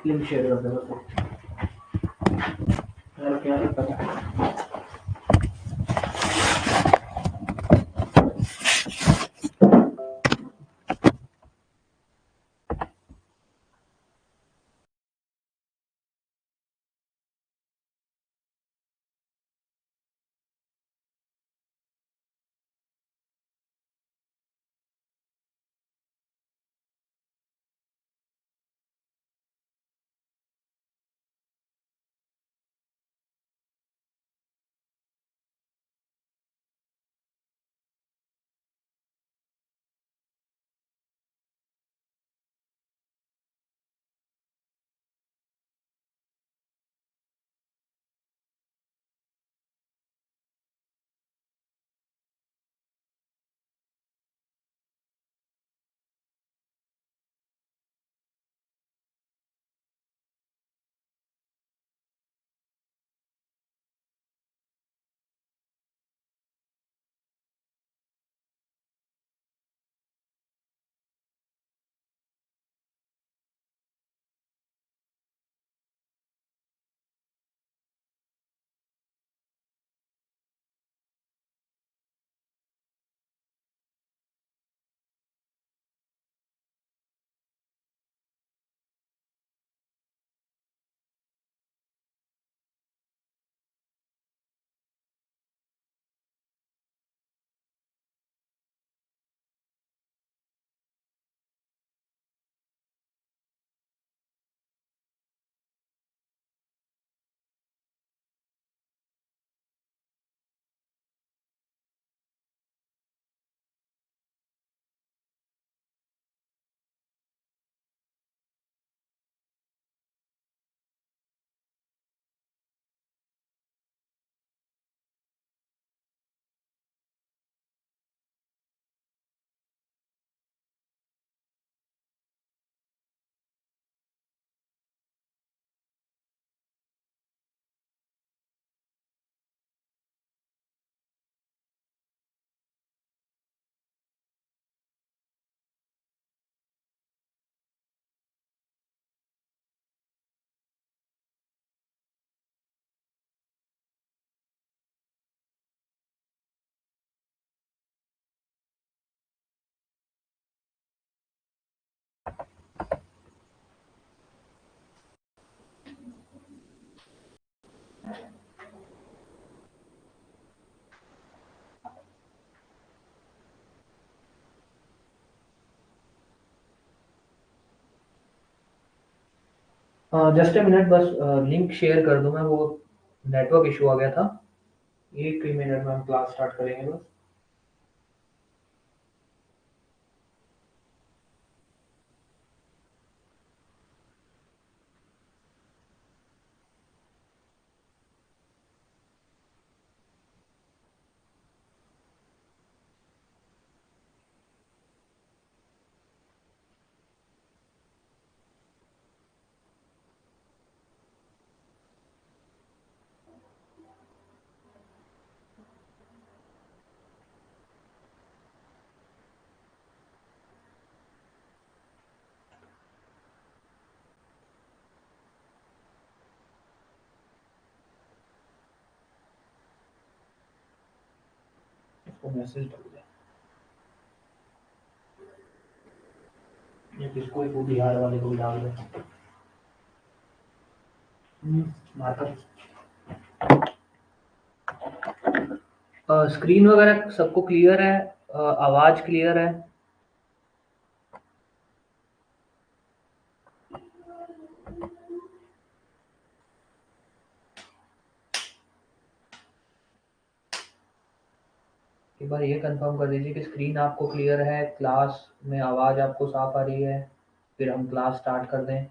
Link share कर दे बस। यार क्या दिक्कत है? जस्ट अ मिनट बस, लिंक शेयर कर दूं मैं, वो नेटवर्क इशू आ गया था। एक ही मिनट में हम क्लास स्टार्ट करेंगे बस। इसको मैसेज डाल दिया, ये किसको ही, वो बिहार वाले को भी डाल दे। मार्कर। स्क्रीन वगैरह सबको क्लियर है? आवाज क्लियर है? एक बार ये कंफर्म कर दीजिए कि स्क्रीन आपको क्लियर है, क्लास में आवाज आपको साफ आ रही है, फिर हम क्लास स्टार्ट कर दें।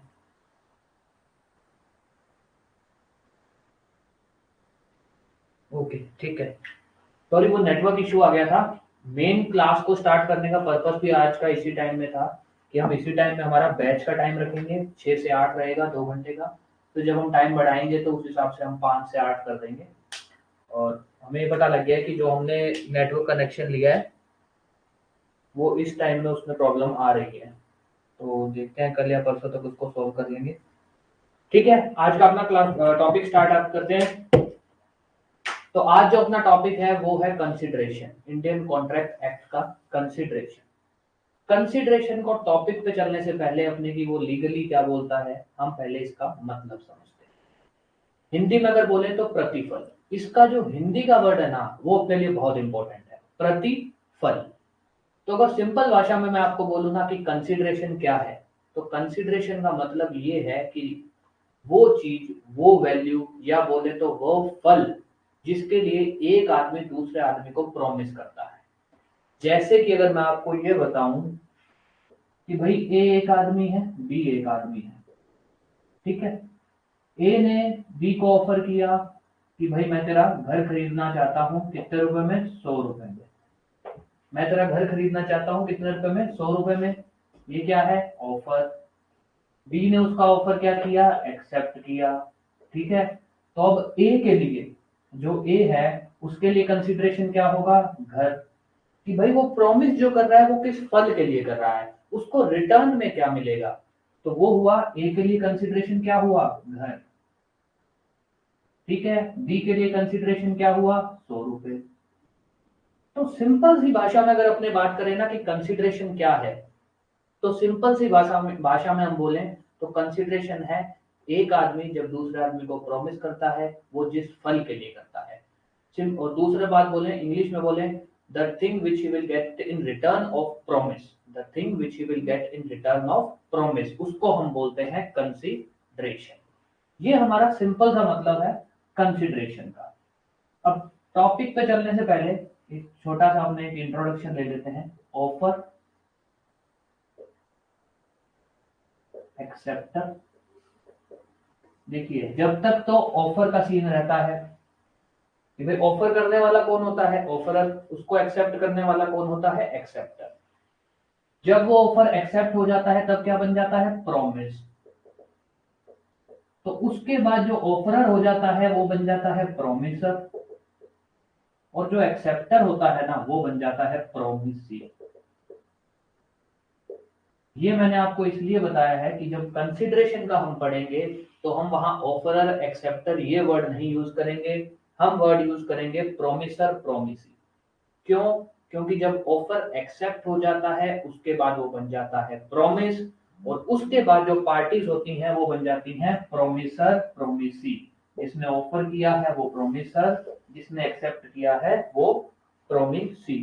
ओके ठीक है। सॉरी, वो नेटवर्क इशू आ गया था। मेन क्लास को स्टार्ट करने का पर्पस भी आज का इसी टाइम में था कि हम इसी टाइम में हमारा बैच का टाइम रखेंगे, 6 से 8 रहेगा, 2 घंटे का। तो जब हम टाइम बढ़ाएंगे तो उस हिसाब से हम 5 से 8 कर देंगे। और हमें ये पता लग गया है कि जो हमने नेटवर्क कनेक्शन लिया है वो इस टाइम में उसमें प्रॉब्लम आ रही है। तो देखते हैं कल या परसों तक उसको सॉल्व कर लेंगे। ठीक है, आज का अपना क्लास टॉपिक स्टार्ट आप करते हैं। तो आज जो अपना टॉपिक है वो है कंसिडरेशन, इंडियन कॉन्ट्रैक्ट एक्ट का कंसिडरेशन। कंसिडरेशन को टॉपिक पे चलने से पहले अपने की वो लीगली क्या बोलता है, हम पहले इसका मतलब समझते हैं। हिंदी में अगर बोले तो प्रतिफल, इसका जो हिंदी का वर्ड है ना वो अपने लिए बहुत इंपॉर्टेंट है, प्रतिफल। तो अगर सिंपल भाषा में मैं आपको बोलूँ ना कि कंसिडरेशन क्या है, तो कंसिडरेशन का मतलब ये है कि वो चीज, वो वैल्यू, या बोले तो वो फल जिसके लिए एक आदमी दूसरे आदमी को प्रॉमिस करता है। जैसे कि अगर मैं आपको ये बताऊं कि भाई ए एक आदमी है, बी एक आदमी है, ठीक है। ए ने बी को ऑफर किया कि भाई मैं तेरा घर खरीदना चाहता हूं, कितने रुपए में, 100 रुपए में। मैं तेरा घर खरीदना चाहता हूं कितने रुपए में, 100 रुपए में। ये क्या है, ऑफर। बी ने उसका ऑफर क्या किया, एक्सेप्ट किया, ठीक है। तो अब ए के लिए, जो ए है उसके लिए कंसिडरेशन क्या होगा, घर। कि भाई वो प्रॉमिस जो कर रहा है वो किस फल के लिए कर रहा है, उसको रिटर्न में क्या मिलेगा। तो वो हुआ ए के लिए कंसिडरेशन क्या हुआ, घर, ठीक है। बी के लिए कंसिडरेशन क्या हुआ, 100 रुपए। तो सिंपल सी भाषा में अगर अपने बात करें ना कि कंसिडरेशन क्या है, तो सिंपल सी भाषा में हम बोले तो कंसिडरेशन है एक आदमी जब दूसरे आदमी को प्रॉमिस करता है वो जिस फल के लिए करता है। और दूसरे बात बोले, इंग्लिश में बोले, the thing which he will get in return of promise, the thing which he will get in return of promise, उसको हम बोलते हैं कंसिडरेशन। ये हमारा सिंपल सा मतलब है कंसिडरेशन का। अब टॉपिक पे चलने से पहले एक छोटा सा हमने एक इंट्रोडक्शन ले लेते हैं। Offer, acceptor. देखिए जब तक तो ऑफर का सीन रहता है कि भाई ऑफर करने वाला कौन होता है, ऑफरर, उसको एक्सेप्ट करने वाला कौन होता है, एक्सेप्टर। जब वो ऑफर एक्सेप्ट हो जाता है तब क्या बन जाता है, प्रॉमिस। तो उसके बाद जो ऑफरर हो जाता है वो बन जाता है प्रॉमिसर, और जो एक्सेप्टर होता है ना वो बन जाता है प्रॉमिसी। ये मैंने आपको इसलिए बताया है कि जब कंसिडरेशन का हम पढ़ेंगे तो हम वहां ऑफरर एक्सेप्टर ये वर्ड नहीं यूज करेंगे, हम वर्ड यूज करेंगे प्रोमिसर, प्रोमिसी। क्यों, क्योंकि जब ऑफर एक्सेप्ट हो जाता है उसके बाद वो बन जाता है प्रॉमिस, और उसके बाद जो पार्टीज होती हैं वो बन जाती हैं प्रोमिसर, प्रोमिसी। जिसने ऑफर किया है वो प्रोमिसर, जिसने एक्सेप्ट किया है वो प्रोमिसी।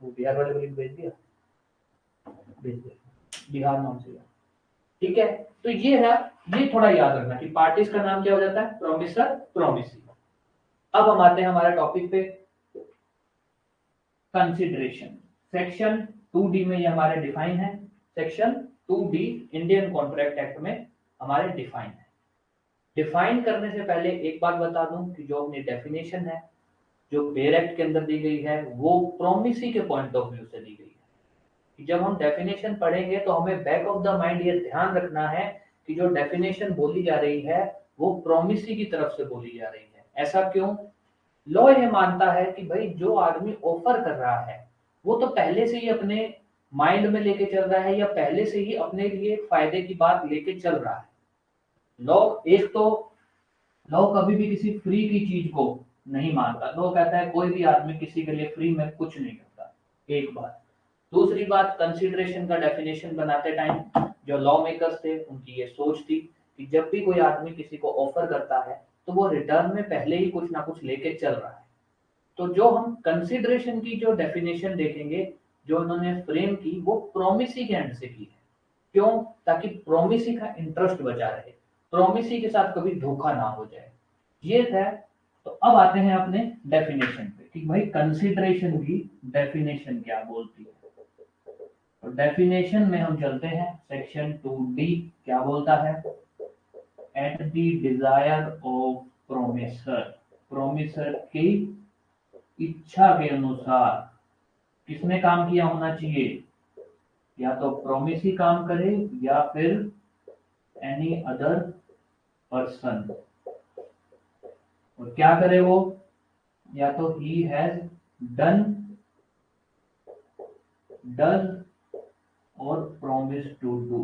वो बिहार वाले को लिंक भेज दिया, भेज दिया, बिहार नाम से। ठीक है, तो ये है, ये थोड़ा याद रखना कि पार्टीज का नाम क्या हो जाता है, प्रोमिसर, प्रोमिसी। अब हम आते हैं हमारे टॉपिक पे, कंसिडरेशन। सेक्शन 2D में ये हमारे डिफाइन है, section 2D Indian contract act में हमारे डिफाइन है। डिफाइन करने से पहले एक बात बता दूं कि जो अपनी डेफिनेशन है, जो बेयर एक्ट के अंदर दी गई है, वो प्रोमिसी के पॉइंट ऑफ व्यू से दी गई है। कि जब हम डेफिनेशन पढ़ेंगे तो हमें बैक ऑफ द माइंड ये ध्यान रखना है कि जो डेफिनेशन बोली जा रही है वो प्रोमिसी की तरफ से बोली जा रही है। ऐसा क्यों, लॉ ये मानता है कि भाई जो आदमी ऑफर कर रहा है वो तो पहले से ही अपने माइंड में लेके चल रहा है, या पहले से ही अपने लिए फायदे की बात लेके चल रहा है। लॉ, एक तो लॉ कभी भी किसी फ्री की चीज को नहीं मानता। लॉ कहता है कोई भी आदमी किसी के लिए फ्री में कुछ नहीं करता, एक बात। दूसरी बात, कंसिडरेशन का डेफिनेशन बनाते टाइम जो लॉ मेकर्स थे उनकी ये सोच थी कि जब भी कोई आदमी किसी को ऑफर करता है तो वो रिटर्न में पहले ही कुछ ना कुछ लेके चल रहा है। तो जो हम कंसिडरेशन की जो डेफिनेशन देखेंगे, जो उन्होंने फ्रेम की, वो प्रोमिसी के एंड से की है। क्यों, ताकि प्रोमिसी का इंटरेस्ट बचा रहे, प्रोमिसी के साथ कभी धोखा ना हो जाए, ये था। तो अब आते हैं अपने डेफिनेशन पे कि भाई कंसिडरेशन की डेफिनेशन क्या बोलती है। तो डेफिनेशन में हम चलते हैं, सेक्शन 2D क्या बोलता है, at the desire of promisor, promisor की इच्छा के अनुसार किसने काम किया होना चाहिए, या तो प्रोमिसी काम करे या फिर एनी अदर पर्सन। और क्या करे वो, या तो ही हैज डन, डज, और प्रॉमिस टू डू।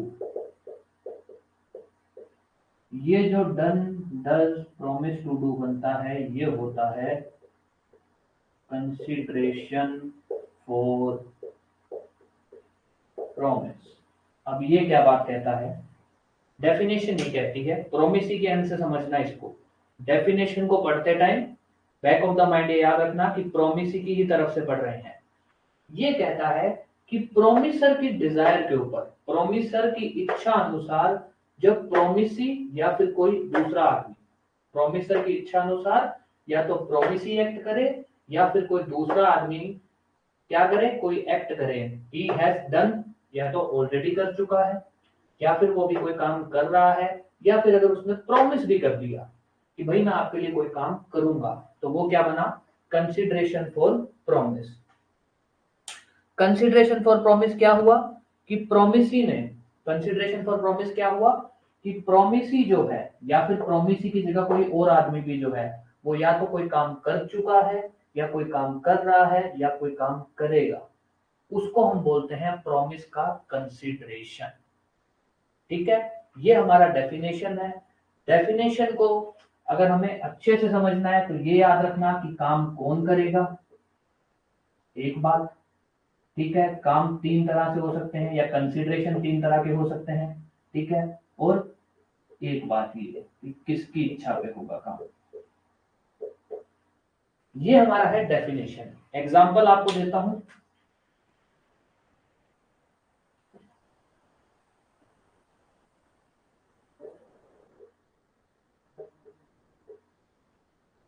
ये जो done does promise to do बनता है ये होता है कंसिडरेशन फॉर प्रॉमिस। अब ये क्या बात कहता है, डेफिनेशन ही कहती है, प्रॉमिस ही के एंड से समझना इसको। डेफिनेशन को पढ़ते time back of the mind ये याद रखना कि प्रॉमिस की ही तरफ से पढ़ रहे हैं। ये कहता है कि प्रोमिसर की डिजायर के ऊपर, प्रोमिसर की इच्छा अनुसार, जब प्रोमिसी या फिर कोई दूसरा आदमी प्रोमिसर की इच्छा अनुसार या तो प्रोमिसी एक्ट करे या फिर कोई दूसरा आदमी क्या करे, कोई एक्ट करे, ही हैज डन, या तो ऑलरेडी कर चुका है या फिर वो भी कोई काम कर रहा है, या फिर अगर उसने प्रॉमिस भी कर दिया कि भाई मैं आपके लिए कोई काम करूंगा, तो वो क्या बना, consideration for promise. Consideration for promise क्या हुआ कि प्रोमिसी ने, कंसिडरेशन फॉर प्रॉमिस क्या हुआ कि प्रोमिसी जो है या फिर प्रोमिसी की जगह कोई और आदमी भी जो है वो या तो कोई काम कर चुका है या कोई काम कर रहा है या कोई काम करेगा, उसको हम बोलते हैं प्रॉमिस का कंसिडरेशन। ठीक है, ये हमारा डेफिनेशन है। डेफिनेशन को अगर हमें अच्छे से समझना है तो ये याद रखना कि काम कौन करेगा, एक बात। ठीक है, काम तीन तरह से हो सकते हैं या कंसिडरेशन तीन तरह के हो सकते हैं। ठीक है, और एक बात ये है कि किसकी इच्छा पे होगा काम। ये हमारा है डेफिनेशन। एग्जांपल आपको देता हूं,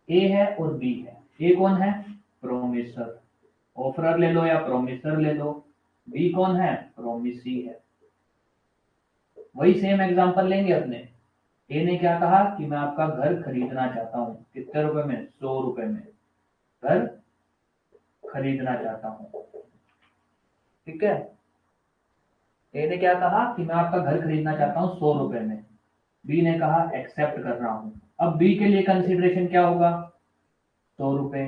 ए है और बी है। ए कौन है, प्रोमिसर, ऑफरर ले लो या प्रोमिसर ले लो। बी कौन है, प्रोमिसी है। वही सेम एग्जांपल लेंगे अपने। ए ने क्या कहा कि मैं आपका घर खरीदना चाहता हूं, कितने रुपए में, 100 रुपए में घर खरीदना चाहता हूं। ठीक है, ए ने क्या कहा कि मैं आपका घर खरीदना चाहता हूं 100 रुपए में। बी ने कहा एक्सेप्ट कर रहा हूं। अब बी के लिए कंसिडरेशन क्या होगा, 100 रुपए,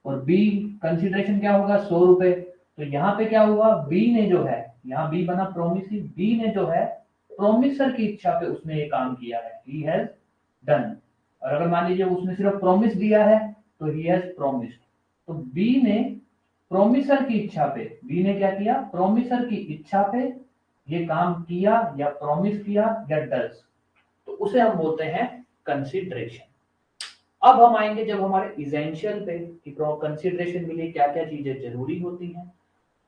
और बी कंसिडरेशन क्या होगा, 100 रुपए। तो यहाँ पे क्या हुआ, बी ने जो है, यहाँ बी बना प्रोमिसी, बी ने जो है प्रोमिसर की इच्छा पे उसने ये काम किया है, ही हैज डन। और अगर मान लीजिए उसने सिर्फ प्रोमिस दिया है तो ही हैज प्रोमिस्ड। तो बी ने प्रोमिसर की इच्छा पे, बी ने क्या किया, प्रोमिसर की इच्छा पे ये काम किया या प्रॉमिस किया या डज, तो उसे हम बोलते हैं कंसिडरेशन। अब हम आएंगे जब हमारे इसेंशियल पे कि कंसिडरेशन के लिए क्या क्या चीजें जरूरी होती हैं,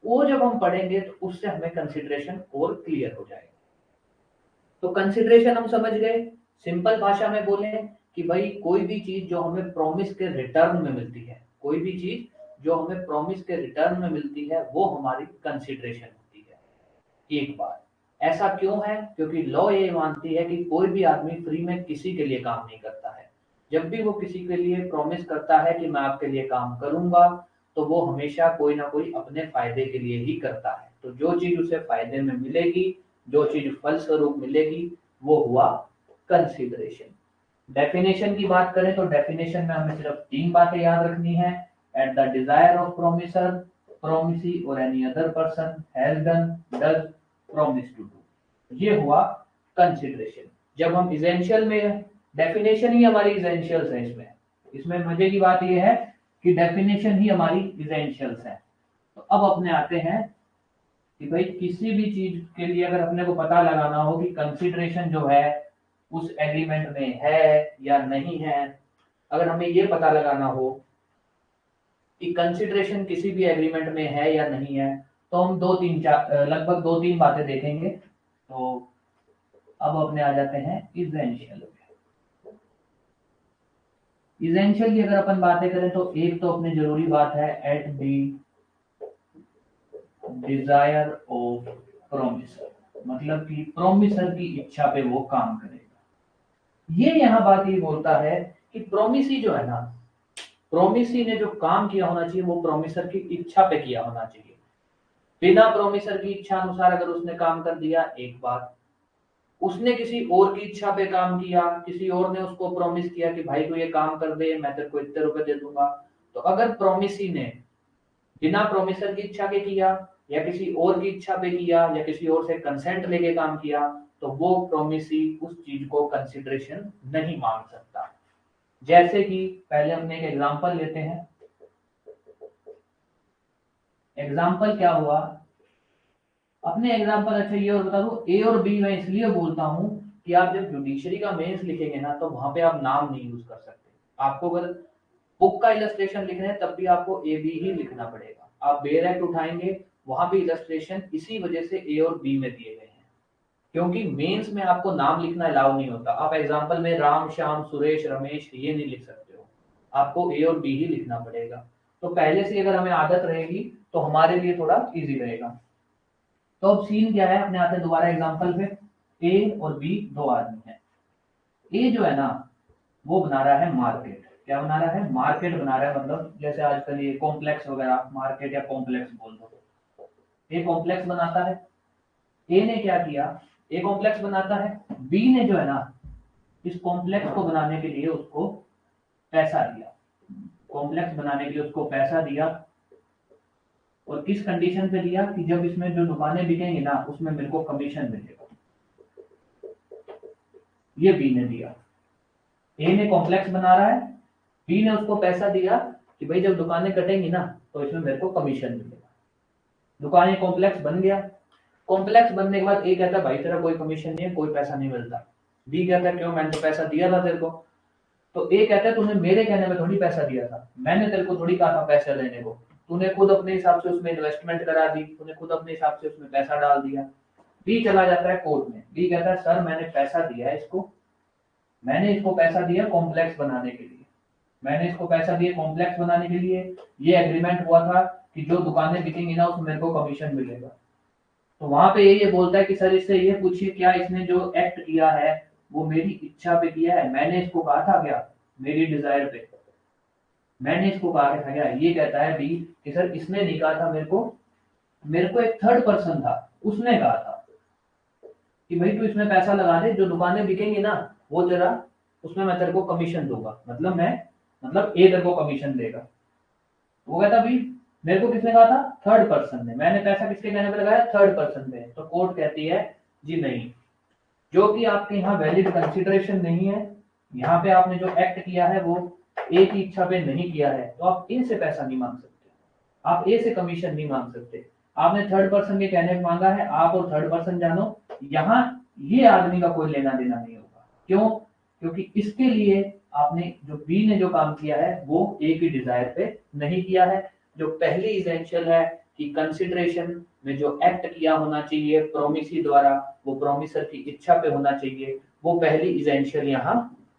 वो जब हम पढ़ेंगे तो उससे हमें कंसिडरेशन और क्लियर हो जाएगा। तो कंसिडरेशन हम समझ गए। सिंपल भाषा में बोले कि भाई कोई भी चीज जो हमें प्रॉमिस के रिटर्न में मिलती है, कोई भी चीज जो हमें प्रॉमिस के रिटर्न में मिलती है वो हमारी कंसिडरेशन होती है। एक बार ऐसा क्यों है, क्योंकि लॉ ये मानती है कि कोई भी आदमी फ्री में किसी के लिए काम नहीं करता है। जब भी वो किसी के लिए प्रॉमिस करता है कि मैं आपके लिए काम करूंगा, तो वो हमेशा कोई ना कोई अपने फायदे के लिए ही करता है। तो जो चीज उसे फायदे में मिलेगी, जो चीज फलस्वरूप मिलेगी, वो हुआ कंसिडरेशन। डेफिनेशन की बात करें तो डेफिनेशन में हमें सिर्फ तीन बातें याद रखनी है, at the desire of promisor, promisee और any other person has done, does, promise to do. ये हुआ कंसिडरेशन। जब हम इसेंशियल में, डेफिनेशन ही हमारी इसेंशियल्स है इसमें, इसमें मजे की बात यह है कि डेफिनेशन ही हमारी इसेंशियल्स है। तो अब अपने आते हैं कि भाई किसी भी चीज के लिए अगर अपने को पता लगाना हो कि कंसिडरेशन जो है उस एग्रीमेंट में है या नहीं है, अगर हमें ये पता लगाना हो कि कंसिडरेशन किसी भी एग्रीमेंट में है या नहीं है, तो हम दो तीन चार लगभग दो तीन बातें देखेंगे। तो अब अपने आ जाते हैं इसेंशियल। इसेंशियल की अगर अपन बातें करें तो एक तो अपनी जरूरी बात है at the Dzire of promisor, मतलब कि प्रोमिसर की इच्छा पे वो काम करेगा। ये यहाँ बात ये बोलता है कि प्रोमिसी जो है ना, प्रोमिसी ने जो काम किया होना चाहिए वो प्रोमिसर की इच्छा पे किया होना चाहिए। बिना प्रोमिसर की इच्छा अनुसार अगर उसने काम कर दिया, एक बात, उसने किसी और की इच्छा पे काम किया, किसी और ने उसको प्रॉमिस किया कि भाई तू ये काम कर दे, मैं तेरे को इतने रुपए दे दूंगा, तो अगर प्रोमिसी ने बिना प्रोमिसर की इच्छा के किया या किसी और की इच्छा पे किया या किसी और से कंसेंट लेके काम किया, तो वो प्रोमिसी उस चीज को कंसिडरेशन नहीं मांग सकता। जैसे कि पहले हमने एक एग्जांपल लेते हैं। एग्जांपल क्या हुआ अपने एग्जांपल, अच्छा ये और बता दूं, ए और बी मैं इसलिए बोलता हूं कि आप जब जुडिशरी का मेंस लिखेंगे ना तो वहां पे आप नाम नहीं यूज कर सकते। आपको अगर बुक का इलस्ट्रेशन लिखना है तब भी आपको ए बी ही लिखना पड़ेगा। आप बेयर एक्ट उठाएंगे वहां भी इलस्ट्रेशन इसी वजह से ए और बी में दिए गए हैं, क्योंकि मेंस में आपको नाम लिखना अलाउ नहीं होता। आप एग्जांपल में राम श्याम सुरेश रमेश ये नहीं लिख सकते हो, आपको ए और बी ही लिखना पड़ेगा। तो पहले से अगर हमें आदत रहेगी तो हमारे लिए थोड़ा इजी रहेगा। तो अब सीन क्या है, अपने आते हैं दोबारा एग्जांपल पे। ए और बी दो आदमी हैं। ए जो है ना वो बना रहा है मार्केट। क्या बना रहा है? मार्केट बना रहा है, मतलब जैसे आजकल ये कॉम्प्लेक्स वगैरह, मार्केट या कॉम्प्लेक्स बोल दो। ए कॉम्प्लेक्स बनाता है। ए ने क्या किया, ए कॉम्प्लेक्स बनाता है। बी ने जो है ना इस कॉम्प्लेक्स को बनाने के लिए उसको पैसा दिया। कॉम्प्लेक्स बनाने के लिए उसको पैसा दिया, और किस कंडीशन पे दिया कि जब इसमें जो दुकानें बिकेंगी ना उसमें मेरे को कमीशन मिलेगा। ये बी ने दिया। ए ने कॉम्प्लेक्स बना रहा है, बी ने उसको पैसा दिया कि भाई जब दुकानें कटेंगी ना तो इसमें मेरे को कमीशन मिलेगा। दुकान कॉम्प्लेक्स बन गया। कॉम्प्लेक्स बनने के बाद ए कहता है भाई तेरा कोई कमीशन नहीं है, कोई पैसा नहीं मिलता। बी कहता है क्यों, मैंने तो पैसा दिया था तेरे को। तो ए कहता है तूने मेरे कहने में थोड़ी पैसा दिया था, मैंने तेरे को थोड़ी कहा था पैसा लेने को, तूने खुद अपने हिसाब से उसमें इन्वेस्टमेंट करा दी, तूने खुद अपने हिसाब से उसमें पैसा डाल दिया। बी चला जाता है कोर्ट में। बी कहता है सर मैंने पैसा दिया है इसको, मैंने इसको पैसा दिया कॉम्प्लेक्स बनाने के लिए, मैंने इसको पैसा दिया कॉम्प्लेक्स बनाने के लिए, ये एग्रीमेंट हुआ था कि जो दुकानें बिकेंगी ना उसमें मेरे को कमीशन मिलेगा। तो वहां पे ये बोलता है कि सर इससे ये पूछिए क्या इसने जो एक्ट किया है वो मेरी इच्छा पे किया है, मैंने इसको कहा था क्या, मेरी डिजायर पे मैंने इसको कहा था क्या। ये कहता है बी कि सर इसने नहीं कहा था मेरे को एक थर्ड पर्सन था उसने कहा था कि भाई तू इसमें पैसा लगा दे, जो दुकानें बिकेंगी ना वो तेरा, उसमें मैं तेरे को कमीशन दूंगा, मतलब ए तेरे को कमीशन देगा। वो कहता भाई मेरे को किसने कहा था, थर्ड पर्सन ने, मैंने पैसा किसके कहने पे लगाया, थर्ड पर्सन पे। तो कोर्ट कहती है जी नहीं, जो कि आपके यहाँ वैलिड कंसिडरेशन नहीं है, यहाँ पे आपने जो एक्ट किया है वो ए की इच्छा पे नहीं किया है, तो आप ए से पैसा नहीं मांग सकते, आप ए से कमीशन नहीं मांग सकते। आपने थर्ड पर्सन के कहने पे मांगा है, आप और थर्ड पर्सन जानो, यहाँ ये आदमी का कोई लेना देना नहीं होगा। क्यों? क्योंकि इसके लिए आपने जो बी ने जो काम किया है वो ए की डिजायर पे नहीं किया है। जो पहली इसेंशियल है कि कंसिडरेशन में जो एक्ट किया होना चाहिए प्रोमिसी द्वारा वो प्रोमिसर की इच्छा पे होना चाहिए, वो पहली इसेंशियल यहाँ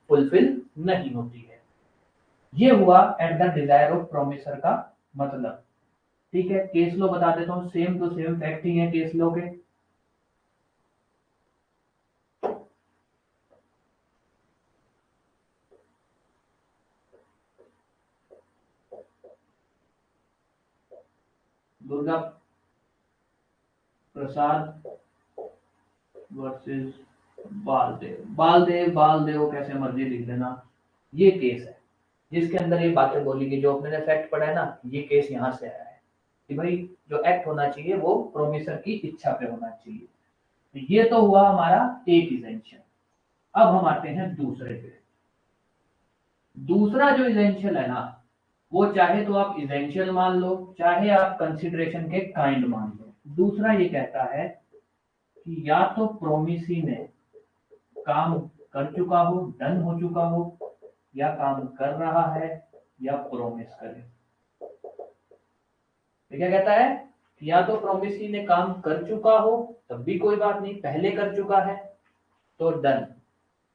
फुलफिल नहीं होती है। ये हुआ eight the desire of promisor का मतलब। ठीक है, केस लो बता देता हूँ, सेम टू सेम फैक्ट ही है केस लो के। दुर्गा प्रसाद वर्सेस बालदेव, बालदेव कैसे मर्जी लिख देना। ये केस है जिसके अंदर ये बातें बोली गई, जो अपने फैक्ट पढ़ा है ना, ये केस यहाँ से आया है कि भाई जो एक्ट होना चाहिए वो प्रोमिसर की इच्छा पे होना चाहिए। तो ये तो हुआ हमारा एक इजेंशियल। अब हम आते हैं दूसरे पे। दूसरा जो इजेंशियल है ना वो चाहे तो आप इजेंशियल मान लो, चाहे आप कंसिडरेशन के काइंड मान लो। दूसरा ये कहता है कि या तो प्रोमिसी ने काम कर चुका हो, डन हो चुका हो, या काम कर रहा है, या प्रोमिस करे। तो क्या कहता है कि या तो प्रोमिसी ने काम कर चुका हो तब भी कोई बात नहीं, पहले कर चुका है तो डन,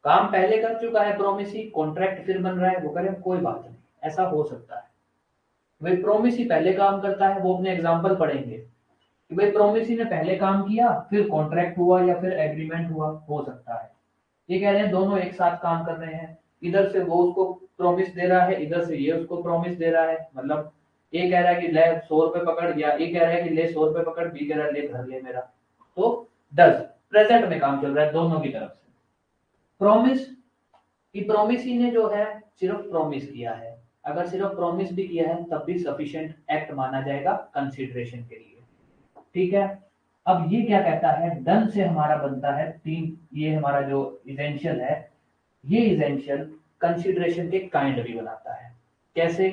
काम पहले कर चुका है प्रोमिसी, कॉन्ट्रैक्ट फिर बन रहा है, वो करे कोई बात नहीं, ऐसा हो सकता है। भाई प्रोमिसी पहले काम करता है, वो अपने एग्जाम्पल पढ़ेंगे कि भाई प्रोमिसी ने पहले काम किया फिर कॉन्ट्रैक्ट हुआ या फिर एग्रीमेंट हुआ, हो सकता है। ये कह रहे हैं दोनों एक साथ काम कर रहे हैं, इधर से वो उसको प्रॉमिस दे रहा है, इधर से ये उसको प्रॉमिस दे रहा है। मतलब ए कह रहा है कि ले 100 रुपए पकड़, या ए कह रहा है कि ले 100 रुपए पकड़, बी कह रहा है ले घर ले मेरा। तो 10 प्रेजेंट में काम चल रहा है दोनों की तरफ से। प्रॉमिस कि प्रोमिस ही ने जो है सिर्फ प्रॉमिस किया है, अगर सिर्फ प्रॉमिस भी किया है तब भी सफिशिएंट एक्ट माना जाएगा कंसीडरेशन के लिए। ठीक है, अब ये क्या कहता है, डन से हमारा बनता है तीन, ये हमारा जो इसेंशियल है, ये इसेंशियल कंसीडरेशन के काइंड भी बनाता है। कैसे?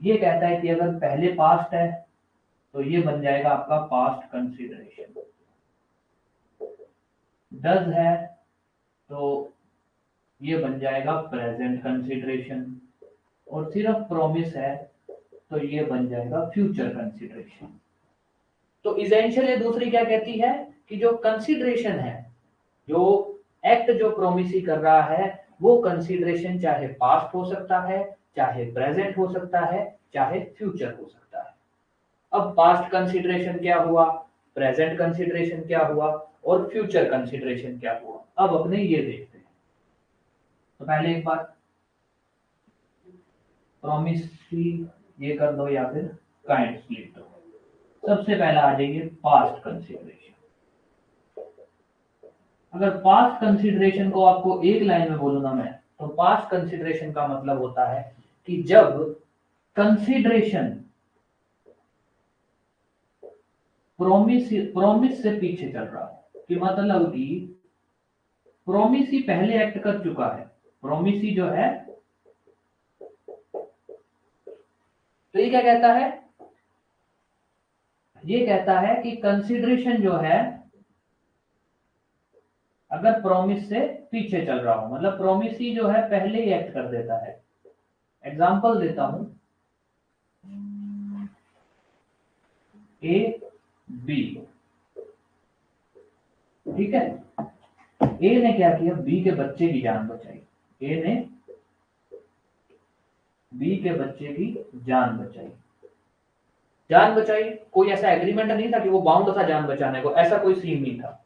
ये कहता है कि अगर पहले पास्ट है तो ये बन जाएगा आपका पास्ट कंसीडरेशन, डज है तो ये बन जाएगा प्रेजेंट कंसीडरेशन, और सिर्फ प्रॉमिस है तो ये बन जाएगा फ्यूचर कंसीडरेशन। तो इसेंशियल ये दूसरी क्या कहती है कि जो कंसीडरेशन है, जो एक्ट जो प्रोमिसी कर रहा है, वो कंसीडरेशन चाहे पास्ट हो सकता है, चाहे प्रेजेंट हो सकता है, चाहे फ्यूचर हो सकता है। अब पास्ट कंसीडरेशन क्या हुआ, प्रेजेंट कंसीडरेशन क्या हुआ, और फ्यूचर कंसीडरेशन क्या हुआ, अब अपने ये देखते हैं। तो पहले एक बार प्रोमिसी ये कर दो या फिर काइंड लिख दो। सबसे पहला आ जाइए पास्ट कंसीडरेशन। अगर पास्ट कंसीडरेशन को आपको एक लाइन में बोलूँ ना मैं, तो पास्ट कंसीडरेशन का मतलब होता है कि जब कंसीडरेशन प्रोमिस से पीछे चल रहा है, कि मतलब कि प्रोमिसी पहले एक्ट कर चुका है, प्रोमिसी जो है, तो ये क्या कहता है, ये कहता है कि कंसीडरेशन जो है अगर प्रॉमिस से पीछे चल रहा हो, मतलब प्रॉमिस ही जो है पहले ही एक्ट कर देता है। एग्जांपल देता हूं, ए बी, ठीक है, ए ने क्या किया, बी के बच्चे की जान बचाई, ए ने बी के बच्चे की जान बचाई। जान बचाई, कोई ऐसा एग्रीमेंट नहीं था कि वो बाउंड था जान बचाने को, ऐसा कोई सीन नहीं था।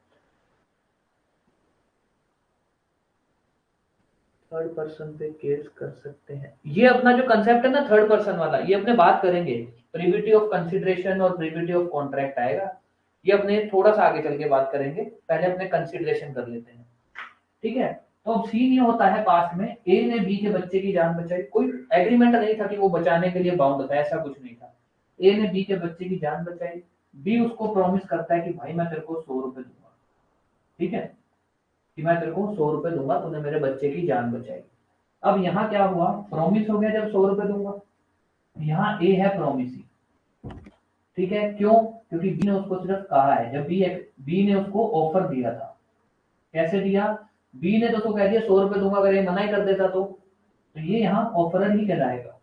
थर्ड पर्सन पे केस कर सकते हैं, ये अपना जो कंसेप्ट है ना थर्ड पर्सन वाला, ये अपने बात करेंगे, प्रिविटी ऑफ कंसिडरेशन और प्रिविटी ऑफ कॉन्ट्रैक्ट आएगा, ये अपने थोड़ा सा आगे चल के बात करेंगे, पहले अपने कंसिडरेशन कर लेते हैं, ठीक है। तो अब सीन ये होता है, पास्ट में ए ने बी के बच्चे की जान बचाई, कोई एग्रीमेंट नहीं था कि वो बचाने के लिए बाउंड था, ऐसा कुछ नहीं था। ए ने बी के बच्चे की जान बचाई, बी उसको प्रॉमिस करता है कि भाई मैं तेरे को 100 रुपए दूंगा, ठीक है, कि मैं तेरे को 100 रुपए दूंगा, तूने मेरे बच्चे की जान बचाई। अब यहाँ क्या हुआ, प्रॉमिस हो गया जब 100 रुपए दूंगा, यहाँ ए है प्रॉमिसी, ठीक है, क्यों, क्योंकि बी ने उसको सिर्फ कहा है, जब बी ने उसको ऑफर दिया था, कैसे दिया, बी ने तो उसको कह दिया 100 रुपए दूंगा, अगर ये मना ही कर देता तो ये यहाँ ऑफरर ही कहलाएगा।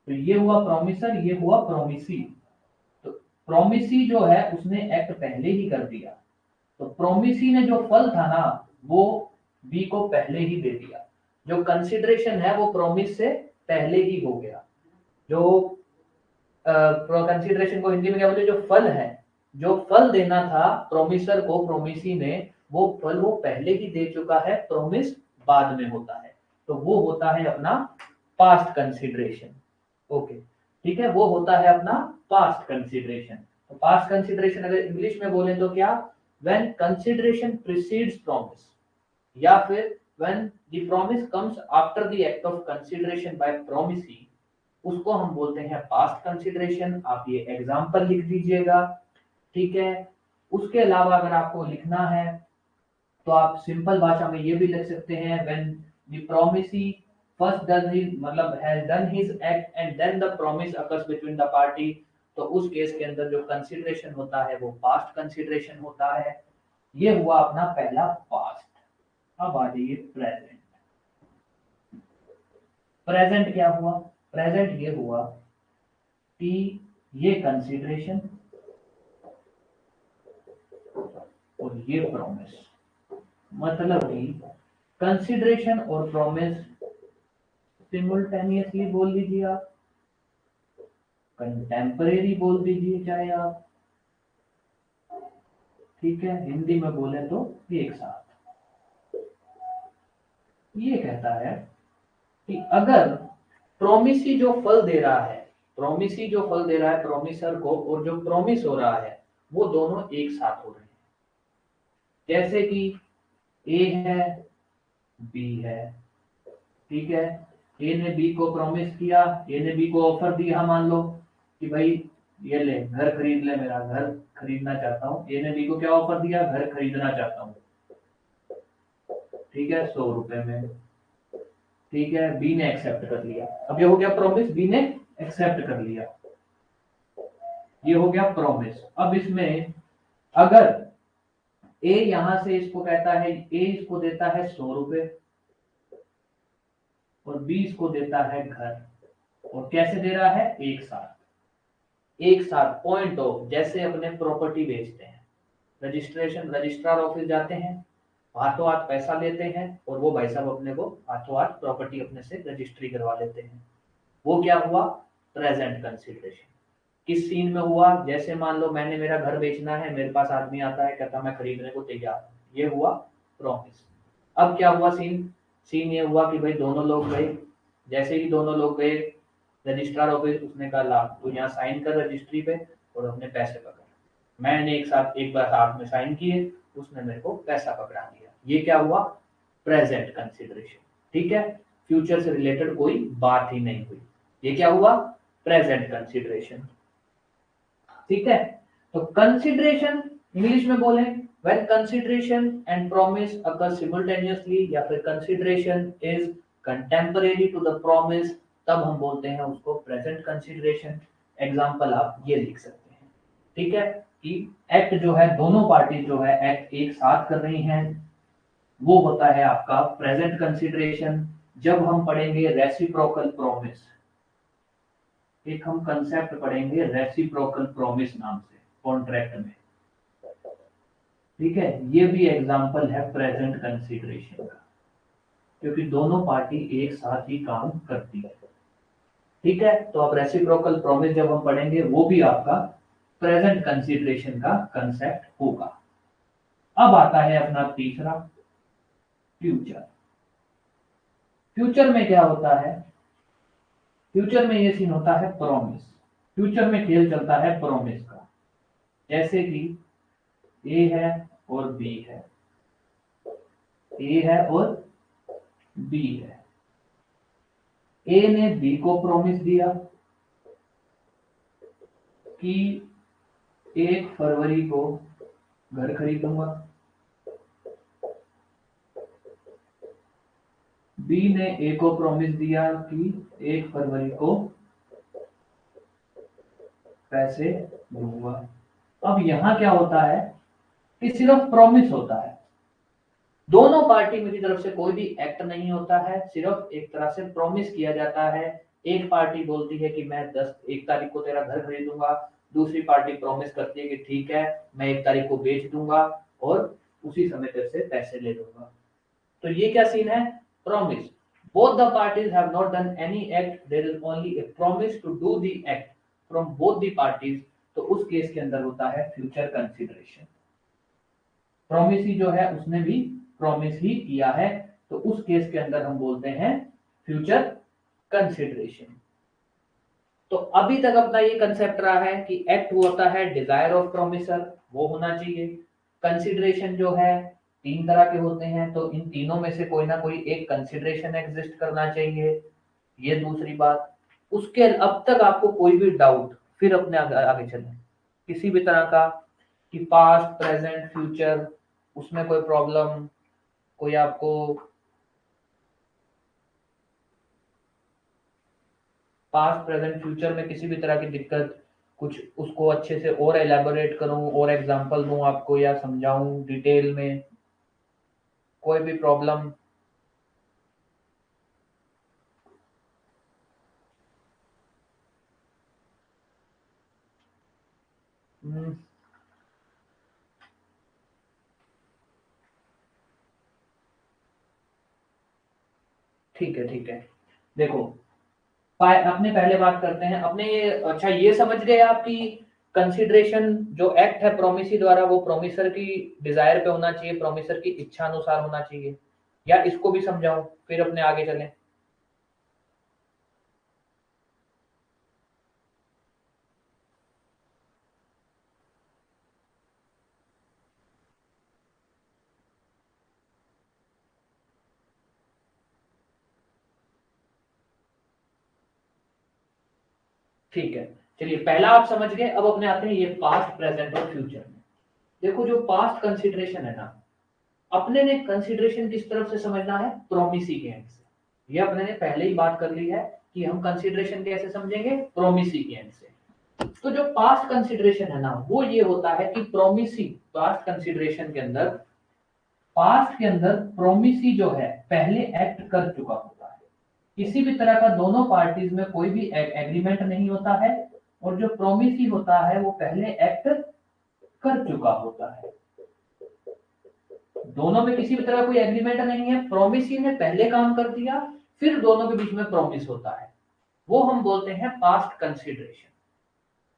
तो ये हुआ प्रॉमिसर, ये हुआ प्रोमिसी। तो प्रोमिसी जो है उसने एक्ट पहले ही कर दिया, तो प्रोमिसी ने जो फल था ना वो बी को पहले ही दे दिया, जो कंसिडरेशन है वो प्रोमिस से पहले ही हो गया। जो कंसिडरेशन को हिंदी में क्या बोलते हैं, जो फल है, जो फल देना था प्रोमिसर को प्रोमिसी ने, वो फल वो पहले ही दे चुका है, प्रोमिस बाद में होता है, तो वो होता है अपना पास्ट कंसिडरेशन। ओके, ठीक है, वो होता है अपना पास्ट कंसिडरेशन। तो पास्ट कंसिडरेशन अगर इंग्लिश में बोले तो क्या, व्हेन कंसिडरेशन प्रीसीड्स प्रॉमिस, या फिर when the promise comes after the act of consideration by promisee, उसको हम बोलते हैं पास्ट कंसिडरेशन। आप ये एग्जांपल लिख दीजिएगा, ठीक है। उसके अलावा अगर आपको लिखना है तो आप सिंपल भाषा में ये भी लिख सकते हैं, when the promisee first done his, मतलब has done his act and then the promise occurs between the party, तो उस केस के अंदर जो कंसिडरेशन होता है वो पास्ट कंसिडरेशन होता है। ये हुआ अपना पहला पास्ट। अब आ जाइए प्रेजेंट। प्रेजेंट क्या हुआ, प्रेजेंट ये हुआ कि ये कंसिडरेशन और ये प्रॉमिस, मतलब कि कंसिडरेशन और प्रॉमिस सिमुल्टेनियसली बोल लीजिए आप, कंटेम्परेरी बोल दीजिए चाहे आप, ठीक है, हिंदी में बोले तो एक साथ। ये कहता है कि अगर प्रोमिसी जो फल दे रहा है, प्रोमिसी जो फल दे रहा है प्रोमिसर को, और जो प्रोमिस हो रहा है वो दोनों एक साथ हो रहे हैं, जैसे कि ए है बी है, ठीक है, ए ने बी को प्रॉमिस किया, ए ने बी को ऑफर दिया, मान लो कि भाई ये ले घर खरीद ले, मेरा घर खरीदना चाहता हूँ। ए ने बी को क्या ऑफर दिया, घर खरीदना चाहता हूँ, ठीक है, 100 रुपए में, ठीक है, बी ने एक्सेप्ट कर लिया। अब ये हो गया प्रॉमिस, बी ने एक्सेप्ट कर लिया, ये हो गया प्रॉमिस। अब इसमें अगर ए यहां से इसको कहता है, ए इसको देता है 100 रुपए और बी इसको देता है घर, और कैसे दे रहा है, एक साथ, एक साथ पॉइंट ऑफ, जैसे अपने प्रॉपर्टी बेचते हैं, रजिस्ट्रेशन रजिस्ट्रार ऑफिस जाते हैं, हाथों हाथ पैसा लेते हैं और वो भाई साहब अपने को हाथों हाथ प्रॉपर्टी अपने से रजिस्ट्री करवा लेते हैं। वो क्या हुआ, प्रेजेंट कंसिडरेशन। किस सीन में हुआ, जैसे मान लो मैंने, मेरा घर बेचना है, मेरे पास आदमी आता है, कहता मैं खरीदने को तैयार हूं, ये हुआ प्रॉमिस। अब क्या हुआ सीन, सीन ये हुआ कि भाई दोनों लोग गए, जैसे ही दोनों लोग गए रजिस्ट्रार ऑफिस, उसने कहा ला तू यहाँ साइन कर रजिस्ट्री पे और अपने पैसे पकड़। मैंने एक साथ एक बार हाथ में साइन किए, उसने मेरे को पैसा पकड़ा दिया, ये क्या हुआ, प्रेजेंट कंसिडरेशन, ठीक है, फ्यूचर से रिलेटेड कोई बात ही नहीं हुई, ये क्या हुआ, प्रेजेंट कंसिडरेशन, ठीक है। तो कंसिडरेशन इंग्लिश में बोले, when consideration and promise occur simultaneously, या फिर consideration is contemporary to the promise, तब हम बोलते हैं उसको प्रेजेंट कंसिडरेशन। एग्जांपल आप ये लिख सकते हैं, ठीक है, कि एक्ट जो है, दोनों पार्टी जो है एक्ट एक साथ कर रही हैं, वो होता है आपका प्रेजेंट कंसिडरेशन। जब हम पढ़ेंगे रेसिप्रोकल प्रॉमिस, एक हम कंसेप्ट पढ़ेंगे रेसिप्रोकल प्रॉमिस नाम से कॉन्ट्रैक्ट में, ठीक है, ये भी एग्जांपल है प्रेजेंट कंसिडरेशन का, क्योंकि दोनों पार्टी एक साथ ही काम करती है, ठीक है। तो अब रेसिप्रोकल प्रॉमिस जब हम पढ़ेंगे, वो भी आपका प्रेजेंट कंसिडरेशन का कंसेप्ट होगा। अब आता है अपना तीसरा, फ्यूचर। फ्यूचर में क्या होता है, फ्यूचर में ये सीन होता है प्रॉमिस, फ्यूचर में खेल चलता है प्रॉमिस का। जैसे कि ए है और बी है, ए है और बी है, ए ने बी को प्रॉमिस दिया कि 1 फरवरी को घर खरीदूंगा, बी ने ए को प्रॉमिस दिया कि 1 फरवरी को पैसे दूंगा। अब यहां क्या होता है कि सिर्फ प्रॉमिस होता है, दोनों पार्टी मेरी तरफ से कोई भी एक्ट नहीं होता है, सिर्फ एक तरह से प्रॉमिस किया जाता है। एक पार्टी बोलती है कि मैं 1 तारीख को तेरा घर खरीदूंगा, दूसरी पार्टी प्रॉमिस करती है कि ठीक है मैं 1 तारीख को बेच दूंगा और उसी समय तेरे से पैसे ले लूंगा। तो ये क्या सीन है, promise. Both the parties have not done any act, there is only a promise to do the act from both the parties, तो उस केस के अंदर होता है फ्यूचर कंसिडरेशन। प्रॉमिस ही जो है उसने भी प्रॉमिस ही किया है, तो उस केस के अंदर हम बोलते हैं फ्यूचर कंसिडरेशन। तो अभी तक अपना ये कंसेप्ट रहा है कि एक्ट होता है डिजायर ऑफ प्रॉमिसर, वो होना चाहिए। कंसिडरेशन जो है 3 तरह के होते हैं, तो इन तीनों में से कोई ना कोई एक कंसिडरेशन एग्जिस्ट करना चाहिए, ये दूसरी बात। उसके अब तक आपको कोई भी डाउट, फिर अपने आगे चलें, किसी भी तरह का कि पास्ट प्रेजेंट फ्यूचर, उसमें कोई प्रॉब्लम, कोई आपको पास्ट प्रेजेंट फ्यूचर में किसी भी तरह की दिक्कत, कुछ उसको अच्छे से और एलैबोरेट करूं और एग्जांपल दूं आपको या समझाऊं डिटेल में, कोई भी प्रॉब्लम? ठीक है, ठीक है, देखो, अपने पहले बात करते हैं अपने ये, अच्छा ये समझ गए आपकी कंसिडरेशन जो एक्ट है प्रोमिसी द्वारा, वो प्रोमिसर की डिजायर पे होना चाहिए, प्रोमिसर की इच्छा अनुसार होना चाहिए, या इसको भी समझाऊं फिर अपने आगे चलें? ठीक है, चलिए पहला आप समझ गए, अब अपने आते हैं ये पास्ट, प्रेजेंट और फ्यूचर में। देखो जो पास्ट कंसिडरेशन है ना, अपने ने कंसिडरेशन किस तरफ से समझना है, प्रोमिसी के एंड से। ये अपने ने पहले ही बात कर ली है कि हम कंसिडरेशन कैसे समझेंगे, प्रोमिसी के एंड से। तो जो पास्ट कंसिडरेशन है ना, वो ये होता है कि प्रोमिसी, पास्ट कंसिडरेशन के अंदर, पास्ट के अंदर प्रोमिसी जो है पहले एक्ट कर चुका होता है। किसी भी तरह का दोनों पार्टीज में कोई भी एग्रीमेंट नहीं होता है, और जो प्रोमिसी होता है वो पहले एक्ट कर चुका होता है। दोनों में किसी भी तरह कोई एग्रीमेंट नहीं है, प्रोमिसी ने पहले काम कर दिया, फिर दोनों के बीच में प्रोमिस होता है, वो हम बोलते हैं पास्ट कंसिडरेशन।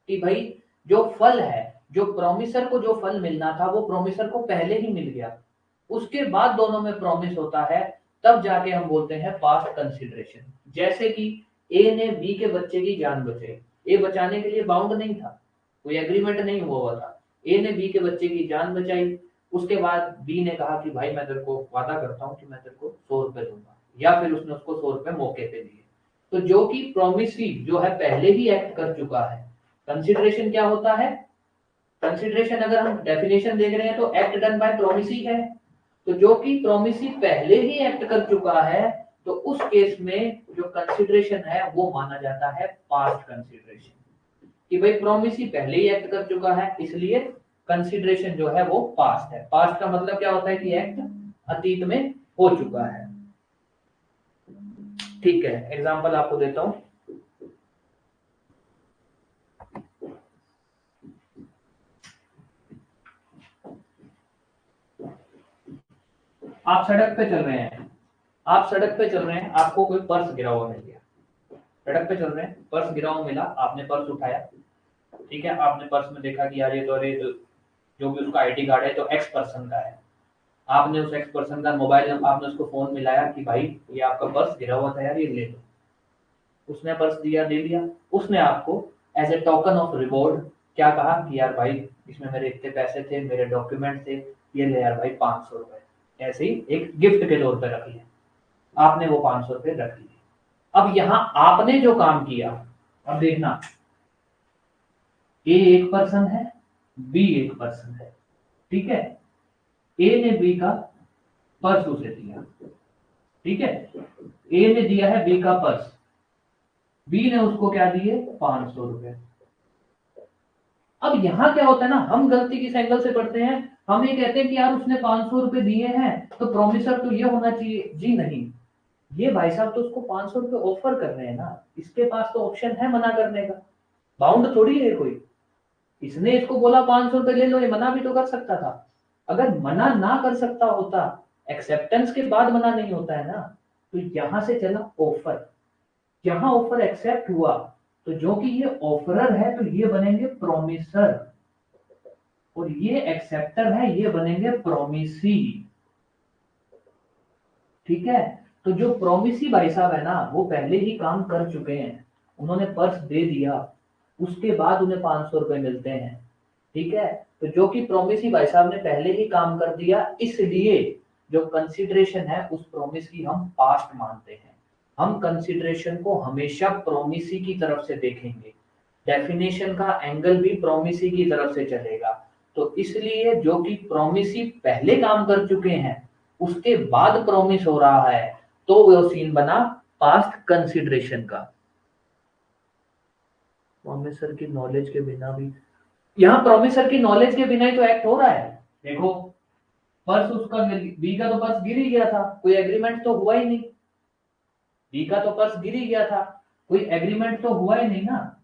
कि भाई जो फल है, जो प्रोमिसर को जो फल मिलना था वो प्रोमिसर को पहले ही मिल गया, उसके बाद दोनों में प्रॉमिस होता है, तब जाके हम बोलते हैं पास्ट कंसिडरेशन। जैसे कि ए ने बी के बच्चे की जान बचाई, ए बचाने के लिए बाउंड नहीं था, कोई एग्रीमेंट नहीं हुआ था, ए ने बी के बच्चे की जान बचाई, उसके बाद बी ने कहा कि भाई मैं तेरे को वादा करता हूँ कि मैं तेरे को 100 रुपए दूंगा, या फिर उसने उसको 100 रुपए मौके पे दिए। तो जो कि प्रोमिसी जो है पहले ही एक्ट कर चुका है। कंसिडरेशन क्या होता है, कंसिडरेशन अगर हम डेफिनेशन देख रहे हैं तो एक्ट डन बाय प्रोमिसी है। तो जो कि प्रोमिसी पहले ही एक्ट कर चुका है, तो उस केस में जो कंसिडरेशन है वो माना जाता है पास्ट कंसिडरेशन। कि भाई प्रोमिसी पहले ही एक्ट कर चुका है, इसलिए कंसिडरेशन जो है वो पास्ट है। पास्ट का मतलब क्या होता है कि एक्ट अतीत में हो चुका है। ठीक है, एग्जांपल आपको देता हूं। आप सड़क पे चल रहे हैं, आप सड़क पे चल रहे हैं, आपको कोई पर्स गिरा हुआ मिल गया, सड़क पे चल रहे हैं, पर्स गिरा हुआ मिला, आपने पर्स उठाया, ठीक है, आपने पर्स में देखा कि यार ये तो अरे जो भी उसका आईडी कार्ड है तो एक्स पर्सन का है। आपने उस एक्स पर्सन का मोबाइल नंबर, आपने उसको फोन मिलाया कि भाई ये आपका पर्स गिरा हुआ था यार, ये ले लो। उसने पर्स दिया, ले लिया। उसने आपको as a token of reward क्या कहा कि यार भाई इसमें मेरे इतने पैसे थे, मेरे डॉक्यूमेंट थे, ये ले यार भाई 500 रुपए, ऐसे ही एक गिफ्ट के तौर पर रख लिया। आपने वो 500 रुपए रख लिए। अब यहां आपने जो काम किया, अब देखना, ए एक पर्सन है, बी एक पर्सन है, ठीक है। ए ने बी का पर्स उसे दिया, ठीक है, ए ने दिया है बी का पर्स, बी ने उसको क्या दिए, 500 रुपए। अब यहां क्या होता है ना, हम गलती किस एंगल से पढ़ते हैं, हम ये कहते हैं कि यार उसने 500 रुपए दिए हैं तो प्रोमिसर तो ये होना चाहिए, जी नहीं, ये भाई साहब तो उसको 500 रुपए ऑफर कर रहे हैं ना, इसके पास तो ऑप्शन है मना करने का, बाउंड थोड़ी है कोई। इसने इसको बोला 500 रुपए ले लो, ये मना भी तो कर सकता था। अगर मना ना कर सकता होता, एक्सेप्टेंस के बाद मना नहीं होता है ना, तो यहां से चला ऑफर, यहां ऑफर एक्सेप्ट हुआ, तो जो कि ये ऑफरर है तो ये बनेंगे प्रोमिसर, और ये एक्सेप्टर है, ये बनेंगे प्रोमिसी, ठीक है। तो जो प्रोमिसी भाई साहब है ना, वो पहले ही काम कर चुके हैं, उन्होंने पर्स दे दिया, उसके बाद उन्हें 500 रुपए मिलते हैं, ठीक है। तो जो कि प्रोमिसी भाई साहब ने पहले ही काम कर दिया, इसलिए जो कंसिडरेशन है उस प्रोमिस की हम पास्ट मानते हैं। हम कंसिडरेशन को हमेशा प्रोमिसी की तरफ से देखेंगे, डेफिनेशन का एंगल भी प्रोमिसी की तरफ से चलेगा। तो इसलिए जो कि प्रोमिसी पहले काम कर चुके हैं, उसके बाद प्रोमिस हो रहा है, तो वो सीन बना पास्ट कंसिडरेशन का। प्रोमिसर की नॉलेज के बिना भी, यहाँ प्रोमिसर की नॉलेज के बिना ही तो एक्ट हो रहा है। देखो पर्स उसका, बी का तो पर्स गिर ही गया था, कोई एग्रीमेंट तो हुआ ही नहीं, बी का तो पर्स गिर ही गया था, कोई एग्रीमेंट तो हुआ ही नहीं ना,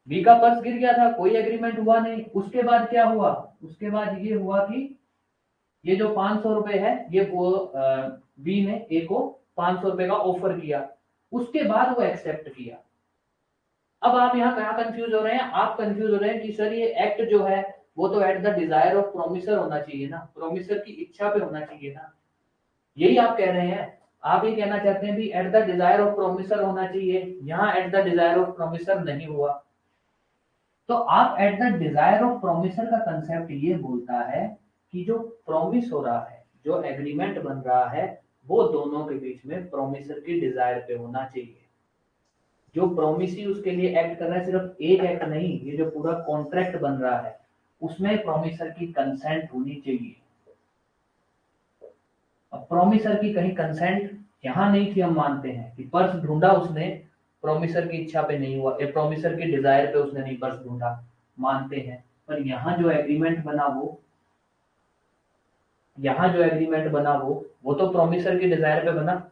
बी का पर्स गिर गया था, कोई एग्रीमेंट हुआ नहीं। उसके बाद क्या हुआ, उसके बाद ये हुआ कि ये जो 500 रुपए है, ये वो बी ने ए को 500 रुपए का ऑफर किया, उसके बाद वो एक्सेप्ट किया। अब आप यहाँ कहाँ कंफ्यूज हो रहे हैं, आप कंफ्यूज हो रहे हैं कि सर ये एक्ट जो है वो तो eight the desire of promisor होना चाहिए ना, प्रोमिसर की इच्छा पे होना चाहिए ना, यही आप कह रहे हैं। आप ये कहना चाहते हैं भी eight the desire of promisor होना चाहिए, यहाँ eight the desire of promisor नहीं हुआ। तो आप eight the desire of promisor का कंसेप्ट ये बोलता है कि जो प्रोमिस हो रहा है, जो एग्रीमेंट बन रहा है, वो दोनों के बीच में प्रोमिसर की डिजायर पे होना चाहिए। जो प्रोमिसी उसके लिए एक्ट कर रहा है, सिर्फ एक एक्ट नहीं, ये जो पूरा कॉन्ट्रैक्ट बन रहा है उसमें प्रोमिसर की कंसेंट होनी चाहिए। अब प्रोमिसर की कहीं कंसेंट यहाँ नहीं थी, हम मानते हैं कि पर्स ढूंढा उसने, प्रोमिसर की इच्छा पे नहीं हुआ, प्रोमिसर की डिजायर पे उसने नहीं पर्स ढूंढा, मानते हैं। पर यहाँ जो एग्रीमेंट बना वो तो प्रोमिसर की डिजायर पे बना।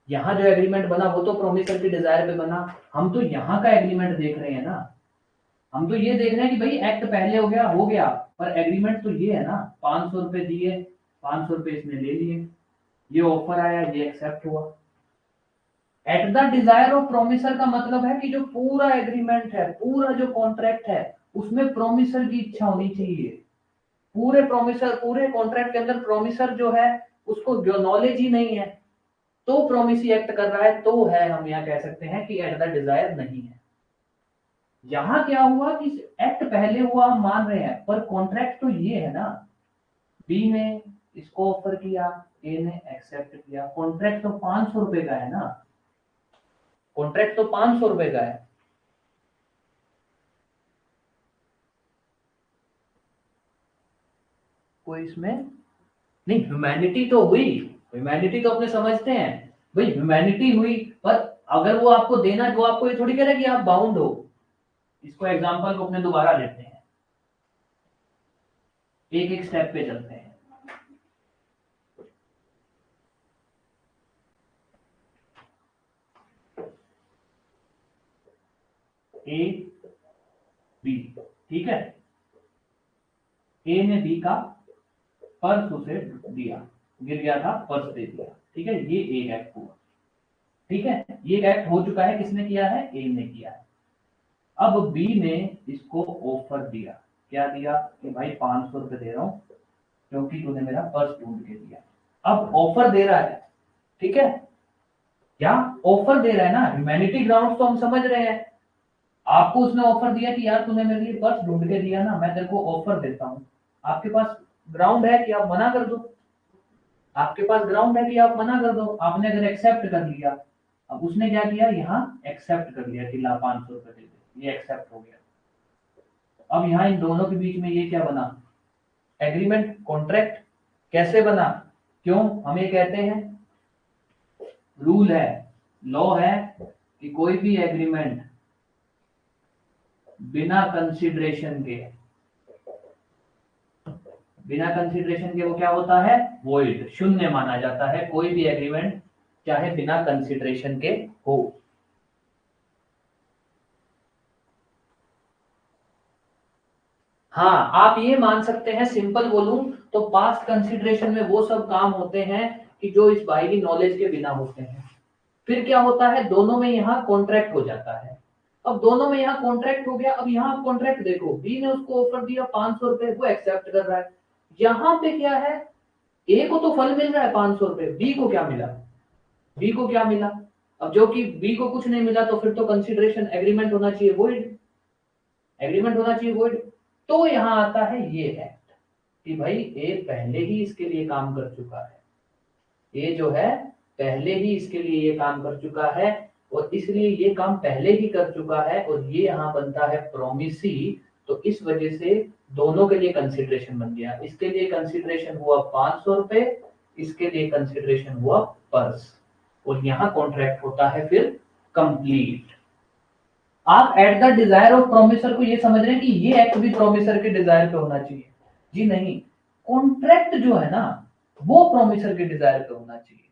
यहाँ जो एग्रीमेंट बना वो तो प्रोमिसर की डिजायर पे बना। हम तो यहाँ का एग्रीमेंट देख रहे हैं ना, हम तो ये देख रहे हैं कि भाई एक्ट पहले हो गया, पर एग्रीमेंट तो ये है ना, 500 रुपए दिए, 500 रुपए इसने ले लिए, ये ऑफर आया, ये एक्सेप्ट हुआ। Eight the desire of promisor का मतलब है कि जो पूरा एग्रीमेंट है, पूरा जो कॉन्ट्रैक्ट है, उसमें प्रोमिसर की इच्छा होनी चाहिए। पूरे कॉन्ट्रैक्ट के अंदर प्रोमिसर जो है उसको जो नॉलेज ही नहीं है, तो प्रोमिसी एक्ट कर रहा है, तो है हम यहाँ कह सकते हैं कि एट द डिजायर नहीं है। यहां क्या हुआ कि एक्ट पहले हुआ, हम मान रहे हैं, पर कॉन्ट्रैक्ट तो ये है ना, बी ने इसको ऑफर किया, ए ने एक्सेप्ट किया, कॉन्ट्रैक्ट तो 500 रुपए का है ना, कॉन्ट्रैक्ट तो 500 रुपए का है। कोई इसमें नहीं, ह्यूमैनिटी तो हुई, ह्यूमैनिटी तो अपने समझते हैं, भाई ह्यूमैनिटी हुई, पर अगर वो आपको देना, वो आपको ये थोड़ी कह रहा है कि आप बाउंड हो। इसको एग्जांपल को अपने दोबारा लेते हैं, एक एक स्टेप पे चलते हैं। ए बी, ठीक है, ए ने बी का पर्स उसे दिया, गिर गया था, पर्स दे दिया, ठीक है, ये एक एक्ट हुआ, ठीक है, ये एक्ट हो चुका है, किसने किया है, ए ने किया है। अब बी ने इसको ऑफर दिया, क्या दिया कि भाई 500 रुपए दे रहा हूं क्योंकि तूने मेरा पर्स ढूंढ के दिया। अब ऑफर दे रहा है, ठीक है, क्या ऑफर दे रहा है ना, ह्यूमैनिटी ग्राउंड तो हम समझ रहे हैं। आपको उसने ऑफर दिया कि यार तूने मेरे लिए पर्स ढूंढ के दिया ना, मैं तेरे को ऑफर देता हूं, आपके पास ग्राउंड है कि आप मना कर दो, आपके पास ग्राउंड है कि आप मना कर दो। आपने अगर एक्सेप्ट कर लिया, अब उसने क्या किया, यहाँ एक्सेप्ट कर लिया कि ला 500 रुपए दे दे, ये एक्सेप्ट हो गया। अब यहाँ इन दोनों के बीच में ये क्या बना, एग्रीमेंट, कॉन्ट्रैक्ट। कैसे बना, क्यों हम ये कहते हैं, रूल है, लॉ है कि कोई भी एग्रीमेंट बिना कंसिडरेशन के, वो क्या होता है, वॉइड, शून्य माना जाता है, कोई भी एग्रीमेंट चाहे बिना कंसिडरेशन के हो। हाँ, आप ये मान सकते हैं, सिंपल बोलूं तो पास्ट कंसिडरेशन में वो सब काम होते हैं कि जो इस भाई की नॉलेज के बिना होते हैं। फिर क्या होता है, दोनों में यहाँ कॉन्ट्रैक्ट हो जाता है। अब दोनों में यहाँ कॉन्ट्रैक्ट हो गया, अब यहाँ आप कॉन्ट्रैक्ट देखो, बी ने उसको ऑफर दिया 500 रुपए, वो एक्सेप्ट कर रहा है। यहाँ पे क्या है, ए को तो फल मिल रहा है 500 रुपए, बी को क्या मिला, अब जो कि बी को कुछ नहीं मिला, तो फिर तो कंसिडरेशन, एग्रीमेंट होना चाहिए वॉइड, तो यहाँ आता है ये एक्ट कि भाई ए पहले ही इसके लिए काम कर चुका है, ये जो है पहले ही इसके लिए ये काम कर चुका है, और इसलिए ये काम पहले ही कर चुका है, और ये यहाँ बनता है प्रोमिसी। तो इस वजह से दोनों के लिए कंसिडरेशन बन गया, इसके लिए कंसिडरेशन हुआ 500 रुपए, इसके लिए कंसिडरेशन हुआ पर्स, और यहाँ कॉन्ट्रैक्ट होता है फिर कंप्लीट। आप eight the desire of promisor को ये समझ रहे हैं कि ये एक्ट भी प्रोमिसर के डिजायर पे होना चाहिए, जी नहीं, कॉन्ट्रैक्ट जो है ना वो प्रोमिसर के डिजायर पे होना चाहिए,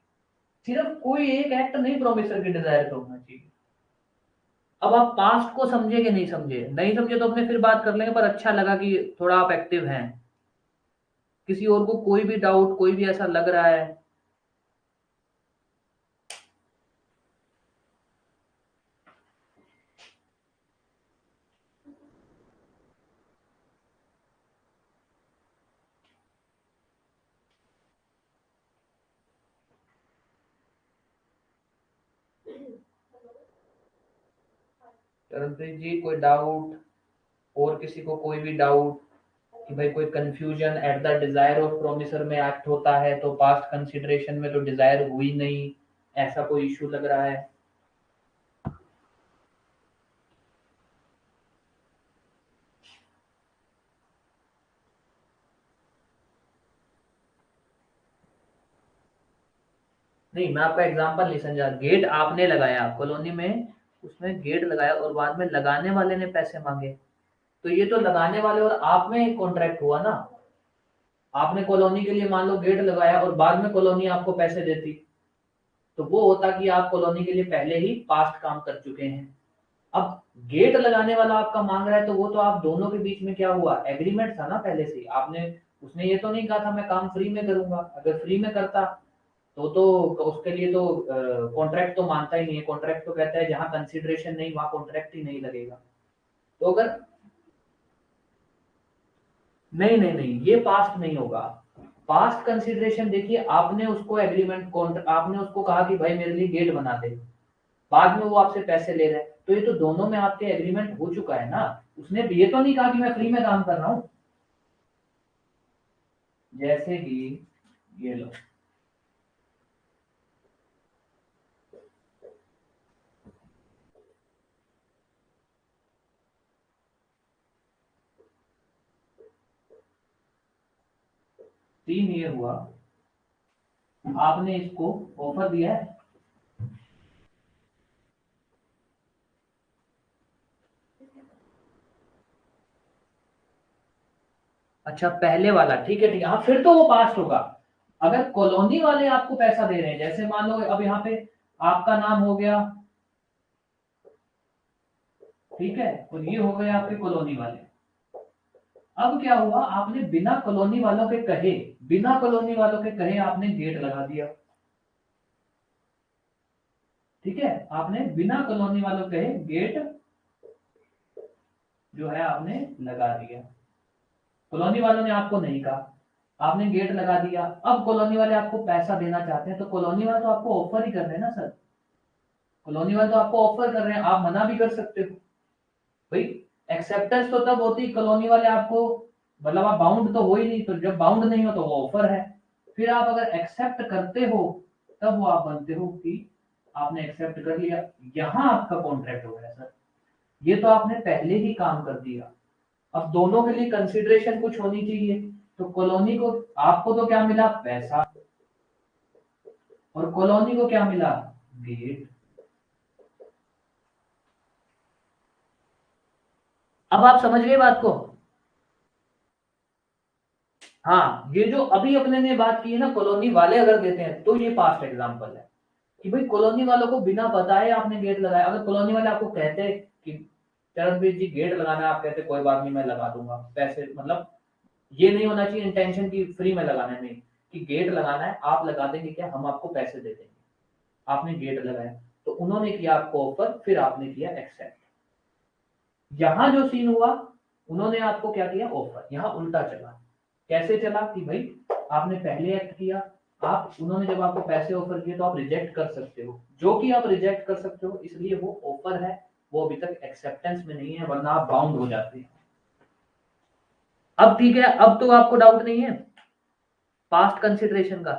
सिर्फ कोई एक एक्ट नहीं प्रोमिसर के डिजायर पे होना चाहिए। अब आप पास्ट को समझे कि नहीं समझे, नहीं समझे तो अपने फिर बात कर लेंगे, पर अच्छा लगा कि थोड़ा आप एक्टिव हैं। किसी और को कोई भी डाउट, कोई भी ऐसा लग रहा है, चरणप्रीत जी कोई डाउट, और किसी को कोई भी डाउट कि भाई कोई confusion, eight the desire of promisor में एक्ट होता है तो पास्ट कंसिडरेशन में तो डिजायर हुई नहीं, ऐसा कोई इश्यू लग रहा है। नहीं, मैं आपका एग्जांपल नहीं समझा। गेट आपने लगाया कॉलोनी में, उसमें गेट लगाया और बाद में लगाने वाले ने पैसे मांगे, तो ये तो लगाने वाले और आप में एक कॉन्ट्रैक्ट हुआ ना। आपने कॉलोनी के लिए मान लो गेट लगाया और बाद में कॉलोनी आपको पैसे देती, तो वो होता कि आप कॉलोनी के लिए पहले ही पास्ट काम कर चुके हैं। अब गेट लगाने वाला आपका मांग रहा है, तो वो तो आप दोनों के बीच में क्या हुआ, एग्रीमेंट था ना पहले से आपने। उसने ये तो नहीं कहा था मैं काम फ्री में करूंगा। अगर फ्री में करता तो उसके लिए तो कॉन्ट्रैक्ट तो मानता ही नहीं है। कॉन्ट्रैक्ट तो कहता है जहां कंसिडरेशन नहीं वहां कॉन्ट्रैक्ट ही नहीं लगेगा। तो अगर नहीं नहीं नहीं, ये पास्ट नहीं होगा। पास्ट कंसिडरेशन देखिए, आपने उसको एग्रीमेंट आपने उसको कहा कि भाई मेरे लिए गेट बना दे, बाद में वो आपसे पैसे ले रहा है, तो ये तो दोनों में आपके एग्रीमेंट हो चुका है ना। उसने ये तो नहीं कहा कि मैं फ्री में काम कर रहा हूं। जैसे कि ये लो, सीन ये हुआ, आपने इसको ऑफर दिया है। अच्छा पहले वाला, ठीक है ठीक है, हाँ फिर तो वो पास्ट होगा। अगर कॉलोनी वाले आपको पैसा दे रहे हैं, जैसे मान लो अब यहाँ पे आपका नाम हो गया, ठीक है, और ये हो गए आपके कॉलोनी वाले। अब क्या हुआ, आपने बिना कॉलोनी वालों के कहे, बिना कॉलोनी वालों के कहे आपने गेट लगा दिया। ठीक है, आपने बिना कॉलोनी वालों कहे गेट जो है आपने लगा दिया। कॉलोनी वालों ने आपको नहीं कहा, आपने गेट लगा दिया। अब कॉलोनी वाले आपको पैसा देना चाहते हैं, तो कॉलोनी वाले तो आपको ऑफर ही कर रहे हैं ना सर। कॉलोनी वाले तो आपको ऑफर कर रहे हैं, आप मना भी कर सकते हो भाई। एक्सेप्टेंस तो तब होती कॉलोनी वाले आपको, मतलब आप बाउंड तो हो ही नहीं, तो जब बाउंड नहीं हो तो वो ऑफर है। फिर आप अगर एक्सेप्ट करते हो तब वो आप बनते हो कि आपने एक्सेप्ट कर लिया, यहां आपका कॉन्ट्रैक्ट हो गया सर। ये तो आपने पहले ही काम कर दिया। अब दोनों के लिए कंसिडरेशन कुछ होनी चाहिए। तो कॉलोनी को, आपको तो क्या मिला, पैसा, और कॉलोनी को क्या मिला, गेट। अब आप समझ गए बात को। हाँ, ये जो अभी अपने ने बात की है ना, कॉलोनी वाले अगर देते हैं तो ये पास्ट एग्जांपल है कि भाई कॉलोनी वालों को बिना बताए आपने गेट लगाया। अगर कॉलोनी वाले आपको कहते कि चरणवीर जी गेट लगाना है, आप कहते कोई बात नहीं मैं लगा दूंगा पैसे, मतलब ये नहीं होना चाहिए इंटेंशन की फ्री में लगाना है, नहीं, कि गेट लगाना है आप लगा देंगे क्या, हम आपको पैसे दे देंगे। आपने गेट लगाया, तो उन्होंने किया आपको ऑफर, फिर आपने किया एक्सेप्ट। यहां जो सीन हुआ, उन्होंने आपको क्या किया, ऑफर। यहां उल्टा चला। कैसे चला कि भाई आपने पहले एक्ट किया, आप, उन्होंने जब आपको पैसे ऑफर किए तो आप रिजेक्ट कर सकते हो, जो कि आप रिजेक्ट कर सकते हो, इसलिए वो ऑफर है, वो अभी तक एक्सेप्टेंस में नहीं है, वरना आप बाउंड हो जाते हैं। अब ठीक है, अब तो आपको डाउट नहीं है पास्ट कंसिडरेशन का।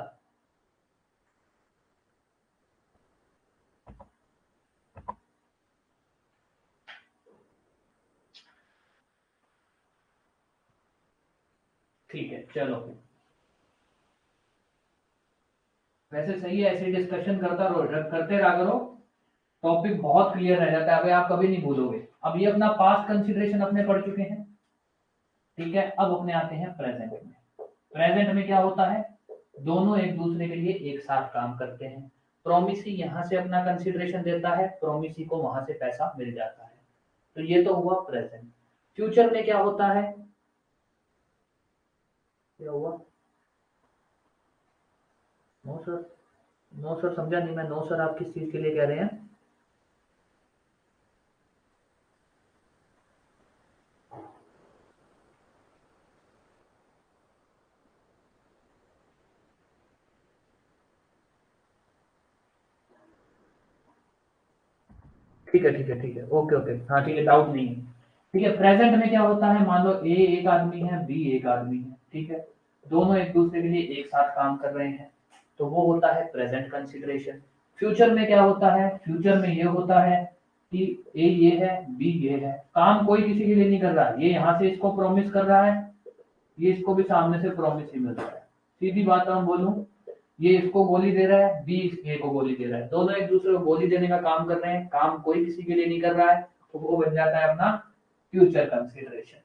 ठीक है चलो, वैसे सही है, ऐसे डिस्कशन करते रहा करो। टॉपिक बहुत क्लियर रह जाता है, अभी आप कभी नहीं भूलोगे। अब ये अपना पास्ट कंसिडरेशन अपने पढ़ चुके हैं, ठीक है। अब अपने आते हैं प्रेजेंट में। प्रेजेंट में क्या होता है, दोनों एक दूसरे के लिए एक साथ काम करते हैं। प्रोमिसी यहां से अपना कंसिडरेशन देता है, प्रोमिसी को वहां से पैसा मिल जाता है। तो ये तो हुआ प्रेजेंट। फ्यूचर में क्या होता है, क्या हुआ, नो सर, नो सर समझा नहीं मैं, नो सर आप किस चीज के लिए कह रहे हैं। ठीक है ठीक है ठीक है, ओके ओके, हाँ ठीक है, डाउट नहीं है। ठीक है, प्रेजेंट में क्या होता है, मान लो ए एक आदमी है, बी एक आदमी है, ठीक है, दोनों एक दूसरे के लिए एक साथ काम कर रहे हैं, तो वो होता है प्रेजेंट कंसिडरेशन। फ्यूचर में क्या होता है, फ्यूचर में ये होता है कि ए ये है, बी ये है, काम कोई किसी के लिए नहीं कर रहा, ये यहाँ से इसको प्रॉमिस कर रहा है, ये इसको भी सामने से प्रॉमिस ही मिल रहा है। सीधी बात हम बोलूं, ये इसको गोली दे रहा है, बी इस ए को गोली दे रहा है, दोनों एक दूसरे को गोली देने का काम कर रहे हैं, काम कोई किसी के लिए नहीं कर रहा है, तो वो बन जाता है अपना फ्यूचर कंसिडरेशन।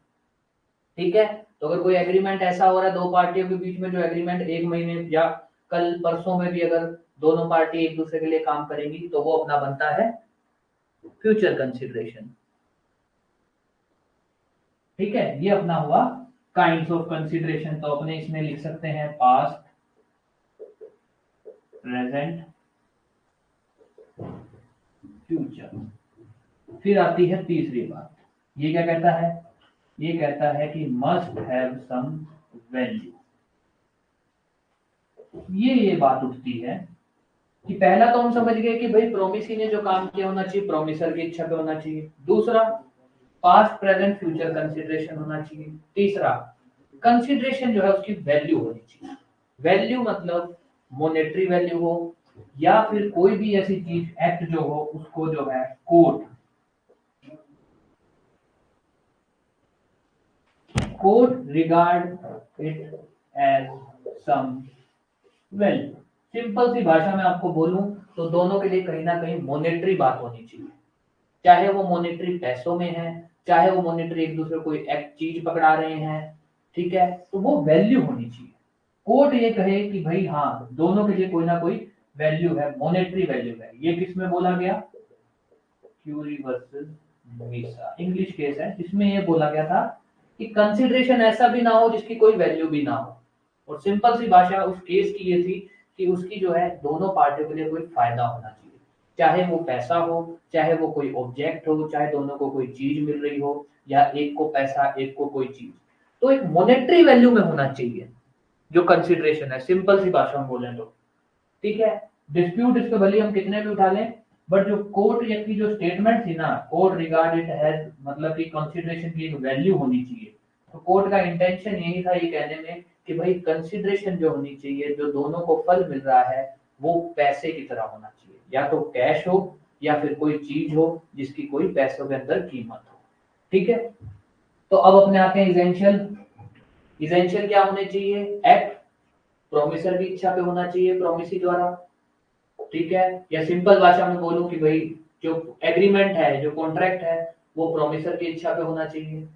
ठीक है, तो अगर कोई एग्रीमेंट ऐसा हो रहा है दो पार्टियों के बीच में, जो एग्रीमेंट एक महीने या कल परसों में भी अगर दोनों पार्टी एक दूसरे के लिए काम करेंगी तो वो अपना बनता है फ्यूचर कंसिडरेशन। ठीक है, ये अपना हुआ काइंड्स ऑफ कंसिडरेशन। तो अपने इसमें लिख सकते हैं पास्ट, प्रेजेंट, फ्यूचर। फिर आती है तीसरी बात, ये क्या कहता है, ये कहता है कि मस्ट हैव सम वैल्यू। ये बात उठती है कि पहला तो हम समझ गए कि भाई प्रोमिसी ने जो काम किया होना चाहिए प्रोमिसर की इच्छा पे होना चाहिए, दूसरा पास्ट प्रेजेंट फ्यूचर कंसिडरेशन होना चाहिए, तीसरा कंसिडरेशन जो है उसकी वैल्यू होनी चाहिए। वैल्यू मतलब मॉनेटरी वैल्यू हो, या फिर कोई भी ऐसी चीज एक्ट जो हो उसको जो है court regard it as some value. Simple सी भाषा में आपको बोलूं तो दोनों के लिए कहीं ना कहीं मॉनेटरी बात होनी चाहिए, चाहे वो मॉनेटरी पैसों में है, चाहे वो मॉनेटरी एक दूसरे को कोई एक चीज पकड़ा रहे हैं। ठीक है, तो वो वैल्यू होनी चाहिए। कोर्ट ये कहे कि भाई हाँ दोनों के लिए कोई ना कोई वैल्यू है, मॉनेटरी वैल्यू है। ये किस में बोला गया, Currie versus Misa English case है जिसमें ये बोला गया था कि कंसिडरेशन ऐसा भी ना हो जिसकी कोई वैल्यू भी ना हो। और सिंपल सी भाषा उस केस की ये थी कि उसकी जो है दोनों पार्टियों के लिए कोई फायदा होना चाहिए, चाहे वो पैसा हो, चाहे वो कोई ऑब्जेक्ट हो, चाहे दोनों को कोई चीज मिल रही हो, या एक को पैसा एक को कोई चीज, तो एक मॉनेटरी वैल्यू में होना चाहिए जो कंसिडरेशन है, सिंपल सी भाषा में बोले तो। ठीक है, डिस्प्यूट इसके भले हम कितने भी उठा लें, बट जो कोर्ट की जो स्टेटमेंट थी ना, कोर्ट रिगार्ड इट हैज, मतलब कि कंसिडरेशन की एक वैल्यू होनी चाहिए। तो कोर्ट का इंटेंशन यही था ये कहने में कि भाई कंसिडरेशन जो होनी चाहिए, जो दोनों को फल मिल रहा है वो पैसे की तरह होना चाहिए, या तो कैश हो या फिर कोई चीज हो जिसकी कोई पैसों के अंदर कीमत हो। ठीक है, तो अब अपने आते हैं इजेंशियल। इजेंशियल क्या होने चाहिए, एक्ट प्रोमिसर की इच्छा पे होना चाहिए, प्रोमिसी द्वारा। ठीक है, या सिंपल भाषा में बोलूं कि भाई जो एग्रीमेंट है, जो कॉन्ट्रैक्ट है, वो प्रोमिसर की इच्छा पे होना चाहिए।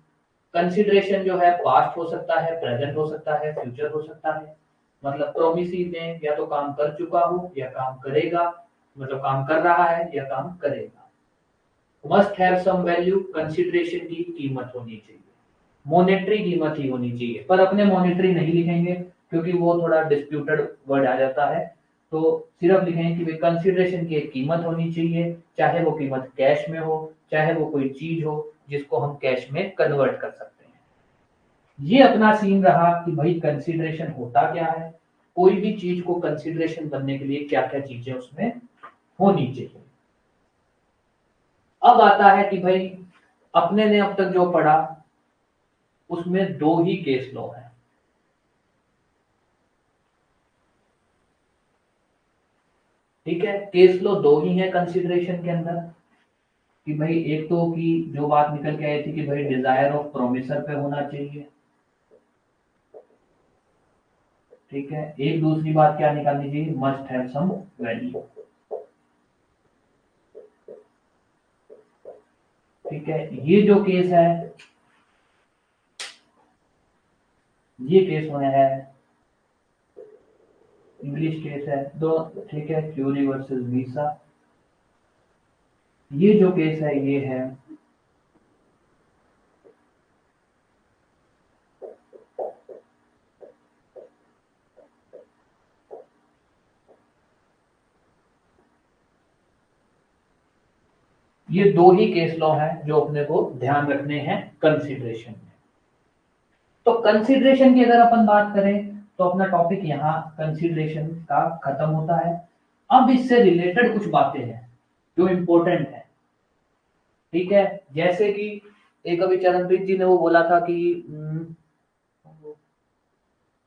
कंसिडरेशन जो है पास्ट हो सकता है, प्रेजेंट हो सकता है, फ्यूचर हो सकता है। मतलब प्रोमिसी में या तो काम कर चुका हो या काम करेगा, मतलब काम कर रहा है या काम करेगा। Must have some value, consideration की कीमत होनी चाहिए, मॉनेटरी कीमत ही होनी चाहिए। पर अपने मॉनेटरी नहीं लिखेंगे क्योंकि वो थोड़ा डिस्प्यूटेड वर्ड आ जाता है, तो सिर्फ लिखेंगे कि भाई कंसिडरेशन की एक कीमत होनी चाहिए, चाहे वो कीमत कैश में हो, चाहे वो कोई चीज हो जिसको हम कैश में कन्वर्ट कर सकते हैं। ये अपना सीन रहा कि भाई कंसिडरेशन होता क्या है, कोई भी चीज को कंसिडरेशन बनने के लिए क्या क्या चीजें उसमें होनी चाहिए। अब आता है कि भाई अपने ने अब तक जो पढ़ा उसमें दो ही केस लॉ है। ठीक है, केस लो दो ही है कंसिडरेशन के अंदर, कि भाई एक तो की जो बात निकल के आई थी कि भाई डिजायर ऑफ प्रोमिसर पे होना चाहिए। ठीक है, एक दूसरी बात क्या निकालनी चाहिए, मस्ट हैव सम वैल्यू। ठीक है, ये जो केस है, ये केस होने है इंग्लिश केस है दो। ठीक है, क्यूरी वर्सेस वीसा। ये जो केस है ये है ये दो ही केस लॉ है जो अपने को ध्यान रखने हैं कंसिडरेशन में। तो कंसिडरेशन की अगर अपन बात करें तो अपना टॉपिक यहाँ कंसिडरेशन का खत्म होता है। अब इससे रिलेटेड कुछ बातें हैं जो इंपॉर्टेंट है। ठीक है, जैसे कि एक अभी चरणप्रीत जी ने वो बोला था कि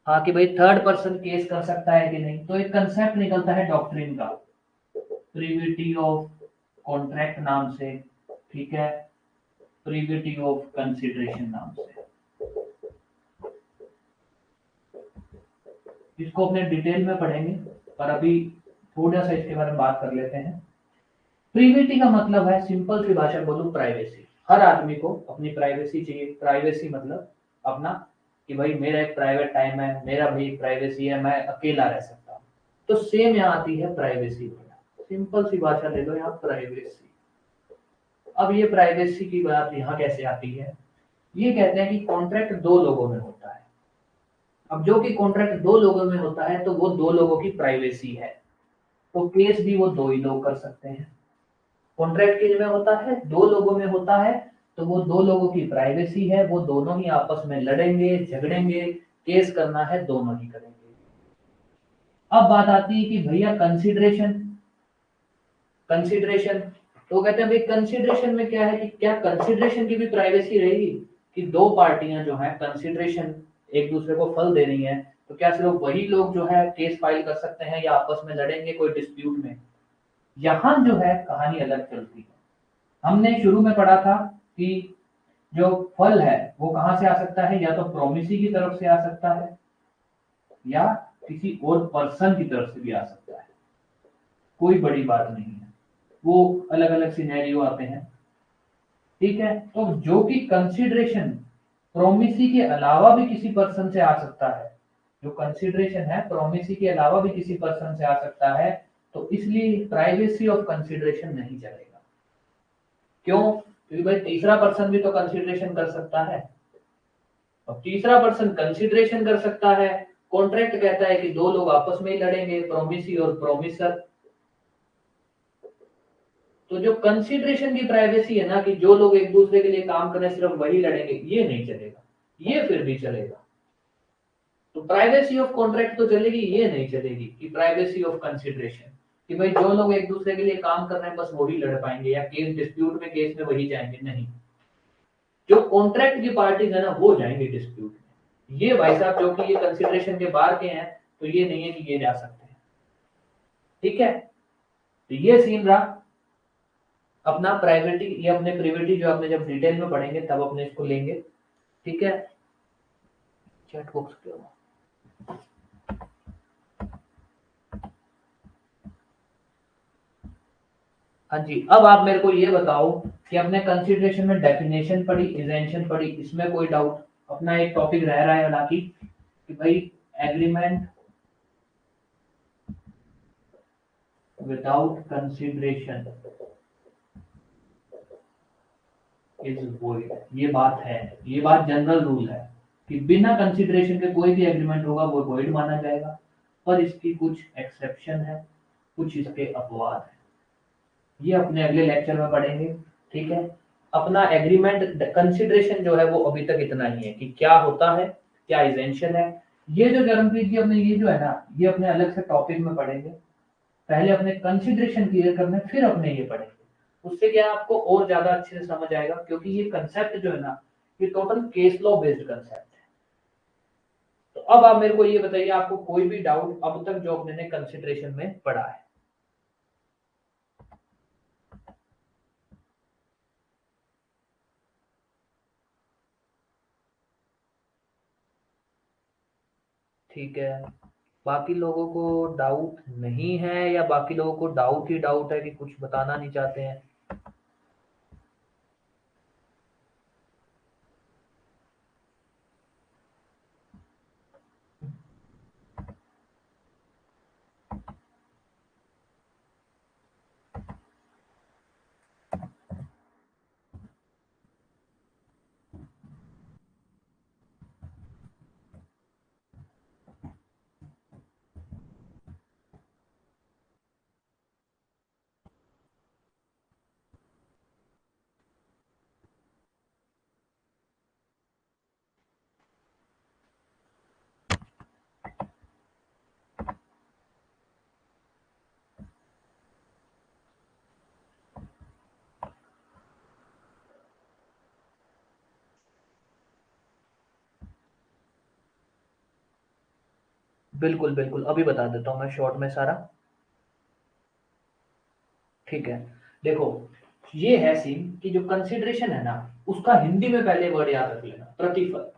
हाँ कि भाई थर्ड पर्सन केस कर सकता है कि नहीं, तो एक कंसेप्ट निकलता है डॉक्ट्रिन का, प्रीविटी ऑफ कॉन्ट्रैक्ट नाम से। ठीक है, प्रीविटी ऑफ कंसिडरेशन नाम से, इसको अपने डिटेल में पढ़ेंगे। पर अभी थोड़ा सा इसके बारे में बात कर लेते हैं। प्रिविटी का मतलब है, सिंपल सी भाषा बोलूं, प्राइवेसी। हर आदमी को अपनी प्राइवेसी चाहिए। प्राइवेसी मतलब अपना, कि भाई मेरा एक प्राइवेट टाइम है, मेरा भी एक प्राइवेसी है, मैं अकेला रह सकता हूँ। तो सेम यहाँ आती है प्राइवेसी। सिंपल सी भाषा ले लो यहाँ, प्राइवेसी। अब ये प्राइवेसी की बात यहाँ कैसे आती है? ये कहते हैं कि कॉन्ट्रैक्ट दो लोगों में होता है। अब जो कि कॉन्ट्रैक्ट दो लोगों में होता है तो वो दो लोगों की प्राइवेसी है, तो केस भी वो दो ही लोग कर सकते हैं। कॉन्ट्रैक्ट किस में होता है? दो लोगों में होता है, तो वो दो लोगों की प्राइवेसी है, वो दोनों ही आपस में लड़ेंगे, झगड़ेंगे, केस करना है दोनों ही करेंगे। अब बात आती है कि भैया कंसिडरेशन। कंसिडरेशन तो कहते हैं भाई कंसिडरेशन में क्या है, कि क्या कंसिडरेशन की भी प्राइवेसी रहेगी? कि दो पार्टियां जो है कंसिडरेशन एक दूसरे को फल दे रही हैं, तो क्या सिर्फ वही लोग जो है केस फाइल कर सकते हैं या आपस में लड़ेंगे कोई डिस्प्यूट में? यहां जो है कहानी अलग चलती है। हमने शुरू में पढ़ा था कि जो फल है वो कहां से आ सकता है, या तो प्रोमिसी की तरफ से आ सकता है या किसी और पर्सन की तरफ से भी आ सकता है। कोई बड़ी बात नहीं है, वो अलग अलग सिनेरियो आते हैं। ठीक है, तो जो कि कंसिडरेशन प्रोमिसी के अलावा भी किसी पर्सन से आ सकता है, जो कंसिडरेशन है प्रोमिसी के अलावा भी किसी पर्सन से आ सकता है, तो इसलिए प्राइवेसी ऑफ कंसिडरेशन नहीं चलेगा। क्यों? क्योंकि भाई तीसरा पर्सन भी तो कंसिडरेशन कर सकता है। अब तीसरा पर्सन कंसिडरेशन कर सकता है, कॉन्ट्रैक्ट कहता है कि दो लोग आपस में ही लड़ेंगे, प्रोमिसी और प्रोमिसर। तो जो कंसिडरेशन की प्राइवेसी है ना, कि जो लोग एक दूसरे के लिए काम करें सिर्फ वही लड़ेंगे, ये नहीं चलेगा। ये फिर भी चलेगा। तो प्राइवेसी ऑफ कॉन्ट्रैक्ट तो चलेगी, ये नहीं चलेगी कि प्राइवेसी ऑफ कंसिडरेशन, कि भाई जो लोग एक दूसरे के लिए काम कर रहे हैं बस वही लड़ पाएंगे, या केस डिस्प्यूट में केस में वही जाएंगे, नहीं। जो कॉन्ट्रैक्ट की पार्टीज है ना वो जाएंगे डिस्प्यूट में। ये भाई साहब जो कि ये कंसिडरेशन के बाहर के हैं, तो ये नहीं है कि ये जा सकते हैं। ठीक है, तो ये सीन रहा अपना प्राइवेटी या अपने प्रिविटी, जो अपने जब डिटेल में पढ़ेंगे तब अपने इसको लेंगे। ठीक है, चैट बॉक्स क्या हुआ? हाँ जी, अब आप मेरे को ये बताओ कि अपने कंसिडरेशन में डेफिनेशन पढ़ी, इजेंशन पढ़ी, इसमें कोई डाउट? अपना एक टॉपिक रह रहा है हालांकि, कि भाई agreement without consideration is void. ये बात है, ये बात जनरल रूल है कि बिना कंसिडरेशन के कोई भी एग्रीमेंट होगा वो वॉइड माना जाएगा। पर इसकी कुछ एक्सेप्शन है, कुछ इसके अपवाद है, ये अपने अगले लेक्चर में पढ़ेंगे। ठीक है, अपना एग्रीमेंट कंसिडरेशन जो है वो अभी तक इतना ही है कि क्या होता है, क्या इजेंशन है। ये जो जन्मप्रीत जी अपने ये जो है ना, ये अपने अलग से टॉपिक में पढ़ेंगे। पहले अपने कंसिडरेशन क्लियर करने, फिर अपने ये पढ़ेंगे। उससे क्या आपको और ज्यादा अच्छे से समझ आएगा, क्योंकि ये कंसेप्ट जो है ना, ये total case law based concept है। तो अब आप मेरे को ये बताइए, आपको कोई भी डाउट अब तक जो अपने ने कंसिडरेशन में पढ़ा है? ठीक है, बाकी लोगों को डाउट नहीं है, या बाकी लोगों को डाउट ही डाउट है कि कुछ बताना नहीं चाहते हैं? बिल्कुल बिल्कुल, अभी बता देता हूँ मैं शॉर्ट में सारा। ठीक है, देखो, ये है सीन कि जो कंसिडरेशन है ना, उसका हिंदी में पहले वर्ड याद रख लेना, प्रतिफल।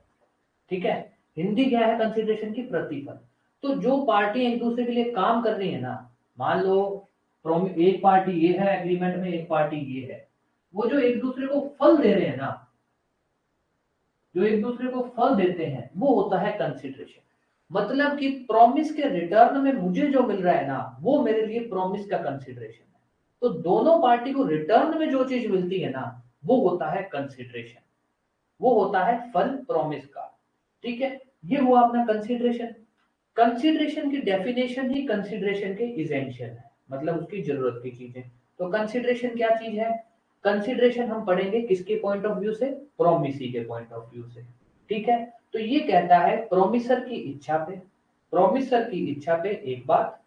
ठीक है, हिंदी क्या है कंसिडरेशन की? प्रतिफल। तो जो पार्टी एक दूसरे के लिए काम कर रही है ना, मान लो एक पार्टी ये है एग्रीमेंट में, एक पार्टी ये है, वो जो एक दूसरे को फल दे रहे हैं ना, जो एक दूसरे को फल देते हैं, वो होता है कंसिडरेशन। मतलब कि प्रॉमिस के रिटर्न में मुझे जो मिल रहा है ना, वो मेरे लिए प्रॉमिस का कंसिडरेशन है। तो दोनों पार्टी को रिटर्न में जो चीज मिलती है ना, वो होता है कंसिडरेशन, वो होता है फल प्रॉमिस का। ठीक है, ये हुआ अपना कंसिडरेशन। कंसिडरेशन की डेफिनेशन ही कंसिडरेशन के इजेंशियल है, मतलब उसकी जरूरत की चीजें। तो कंसिडरेशन क्या चीज है? कंसिडरेशन हम पढ़ेंगे किसके पॉइंट ऑफ व्यू से? प्रोमिसी के पॉइंट ऑफ व्यू से। ठीक है, तो ये कहता है प्रोमिसर की इच्छा पे, प्रोमिसर की इच्छा पे एक बात,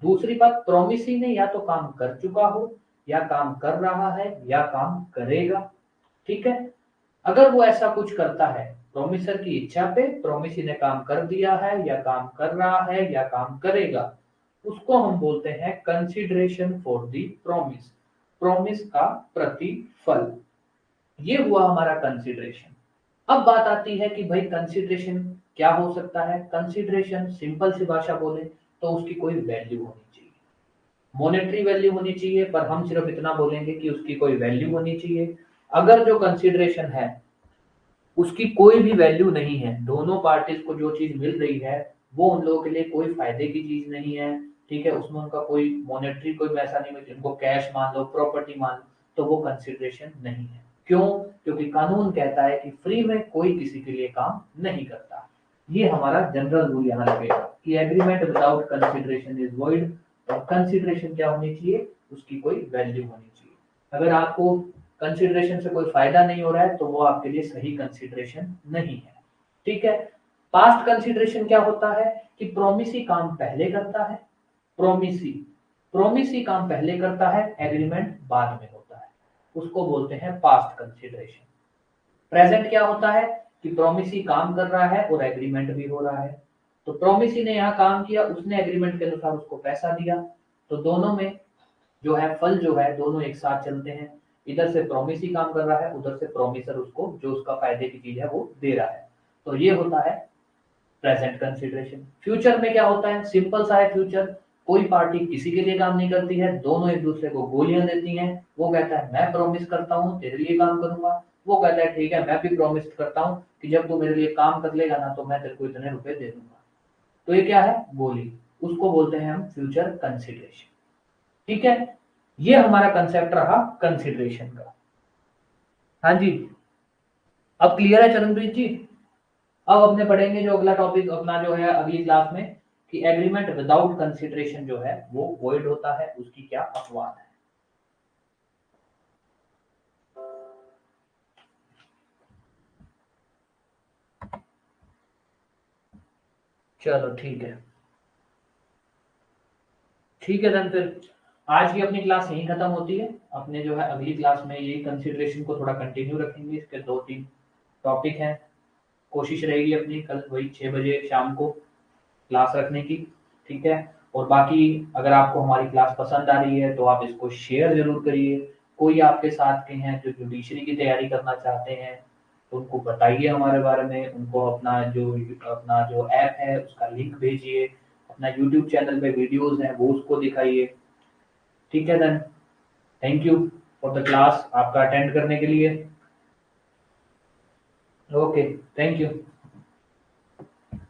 दूसरी बात प्रोमिसी ने या तो काम कर चुका हो, या काम कर रहा है, या काम करेगा। ठीक है, अगर वो ऐसा कुछ करता है प्रोमिसर की इच्छा पे, प्रोमिसी ने काम कर दिया है, या काम कर रहा है, या काम करेगा, उसको हम बोलते हैं consideration for the promise, promise का प्रतिफल। ये हुआ हमारा कंसिडरेशन। अब बात आती है कि भाई कंसिडरेशन क्या हो सकता है? कंसिडरेशन सिंपल सी भाषा बोले तो उसकी कोई वैल्यू होनी चाहिए, मॉनेटरी वैल्यू होनी चाहिए, पर हम सिर्फ इतना बोलेंगे कि उसकी कोई वैल्यू होनी चाहिए। अगर जो कंसिडरेशन है उसकी कोई भी वैल्यू नहीं है, दोनों पार्टीज को जो चीज मिल रही है वो उन लोगों के लिए कोई फायदे की चीज नहीं है, ठीक है, उसमें उनका कोई मॉनेटरी कोई ऐसा नहीं है, उनको कैश मान लो, प्रॉपर्टी मान लो, तो वो कंसिडरेशन नहीं है। क्यों? क्योंकि कानून कहता है कि फ्री में कोई किसी के लिए काम नहीं करता। ये हमारा जनरल रूल यहाँ लगेगा कि agreement without consideration is void, और कंसिडरेशन क्या होनी चाहिए? उसकी कोई वैल्यू होनी चाहिए। अगर आपको कंसिडरेशन से कोई फायदा नहीं हो रहा है तो वो आपके लिए सही कंसिडरेशन नहीं है। ठीक है, पास्ट कंसिडरेशन क्या होता है कि प्रोमिसी काम पहले करता है, प्रोमिसी प्रोमिसी काम पहले करता है, एग्रीमेंट बाद में होता है, उसको बोलते हैं पास्ट कंसिडरेशन। प्रेजेंट क्या होता है कि प्रोमिसी काम कर रहा है और एग्रीमेंट भी हो रहा है। तो प्रोमिसी ने यहाँ काम किया, उसने एग्रीमेंट के अनुसार उसको पैसा दिया, तो दोनों में जो है फल जो है दोनों एक साथ चलते हैं। इधर से प्रोमिसी काम कर रहा है, उधर से प्रोमिसर उसको जो उसका फायदे की चीज है वो दे रहा है। तो ये होता है प्रेजेंट कंसिडरेशन। फ्यूचर में क्या होता है? सिंपल सा है फ्यूचर, कोई पार्टी किसी के लिए काम नहीं करती है, दोनों एक दूसरे को गोलियां देती हैं। वो कहता है मैं प्रॉमिस करता हूँ तेरे लिए काम करूंगा, वो कहता है ठीक है मैं भी प्रॉमिस करता हूँ कि जब तू मेरे लिए काम कर लेगा ना तो मैं तेरे को इतने रुपए दे दूंगा। तो ये क्या है? गोली। उसको बोलते हैं हम फ्यूचर कंसिडरेशन। ठीक है, ये हमारा कंसेप्ट रहा कंसिडरेशन का। हाँ जी, अब क्लियर है चरणप्रीत जी? अब अपने पढ़ेंगे जो अगला टॉपिक अपना जो है अगली क्लास में, कि एग्रीमेंट विदाउट कंसिडरेशन जो है वो वॉइड होता है, उसकी क्या अपवाद है। चलो ठीक है, ठीक है देन फिर आज की अपनी क्लास यहीं खत्म होती है। अपने जो है अगली क्लास में यही कंसिडरेशन को थोड़ा कंटिन्यू रखेंगे, इसके 2-3 टॉपिक हैं। कोशिश रहेगी अपनी कल वही 6 बजे शाम को क्लास रखने की। ठीक है, और बाकी अगर आपको हमारी क्लास पसंद आ रही है तो आप इसको शेयर जरूर करिए। कोई आपके साथ के हैं जो जुडिशरी की तैयारी करना चाहते हैं तो उनको बताइए हमारे बारे में, उनको अपना जो ऐप है उसका लिंक भेजिए, अपना यूट्यूब चैनल पे वीडियोस हैं वो उसको दिखाइए। ठीक है then, thank you for the class, आपका अटेंड करने के लिए। Okay, thank you.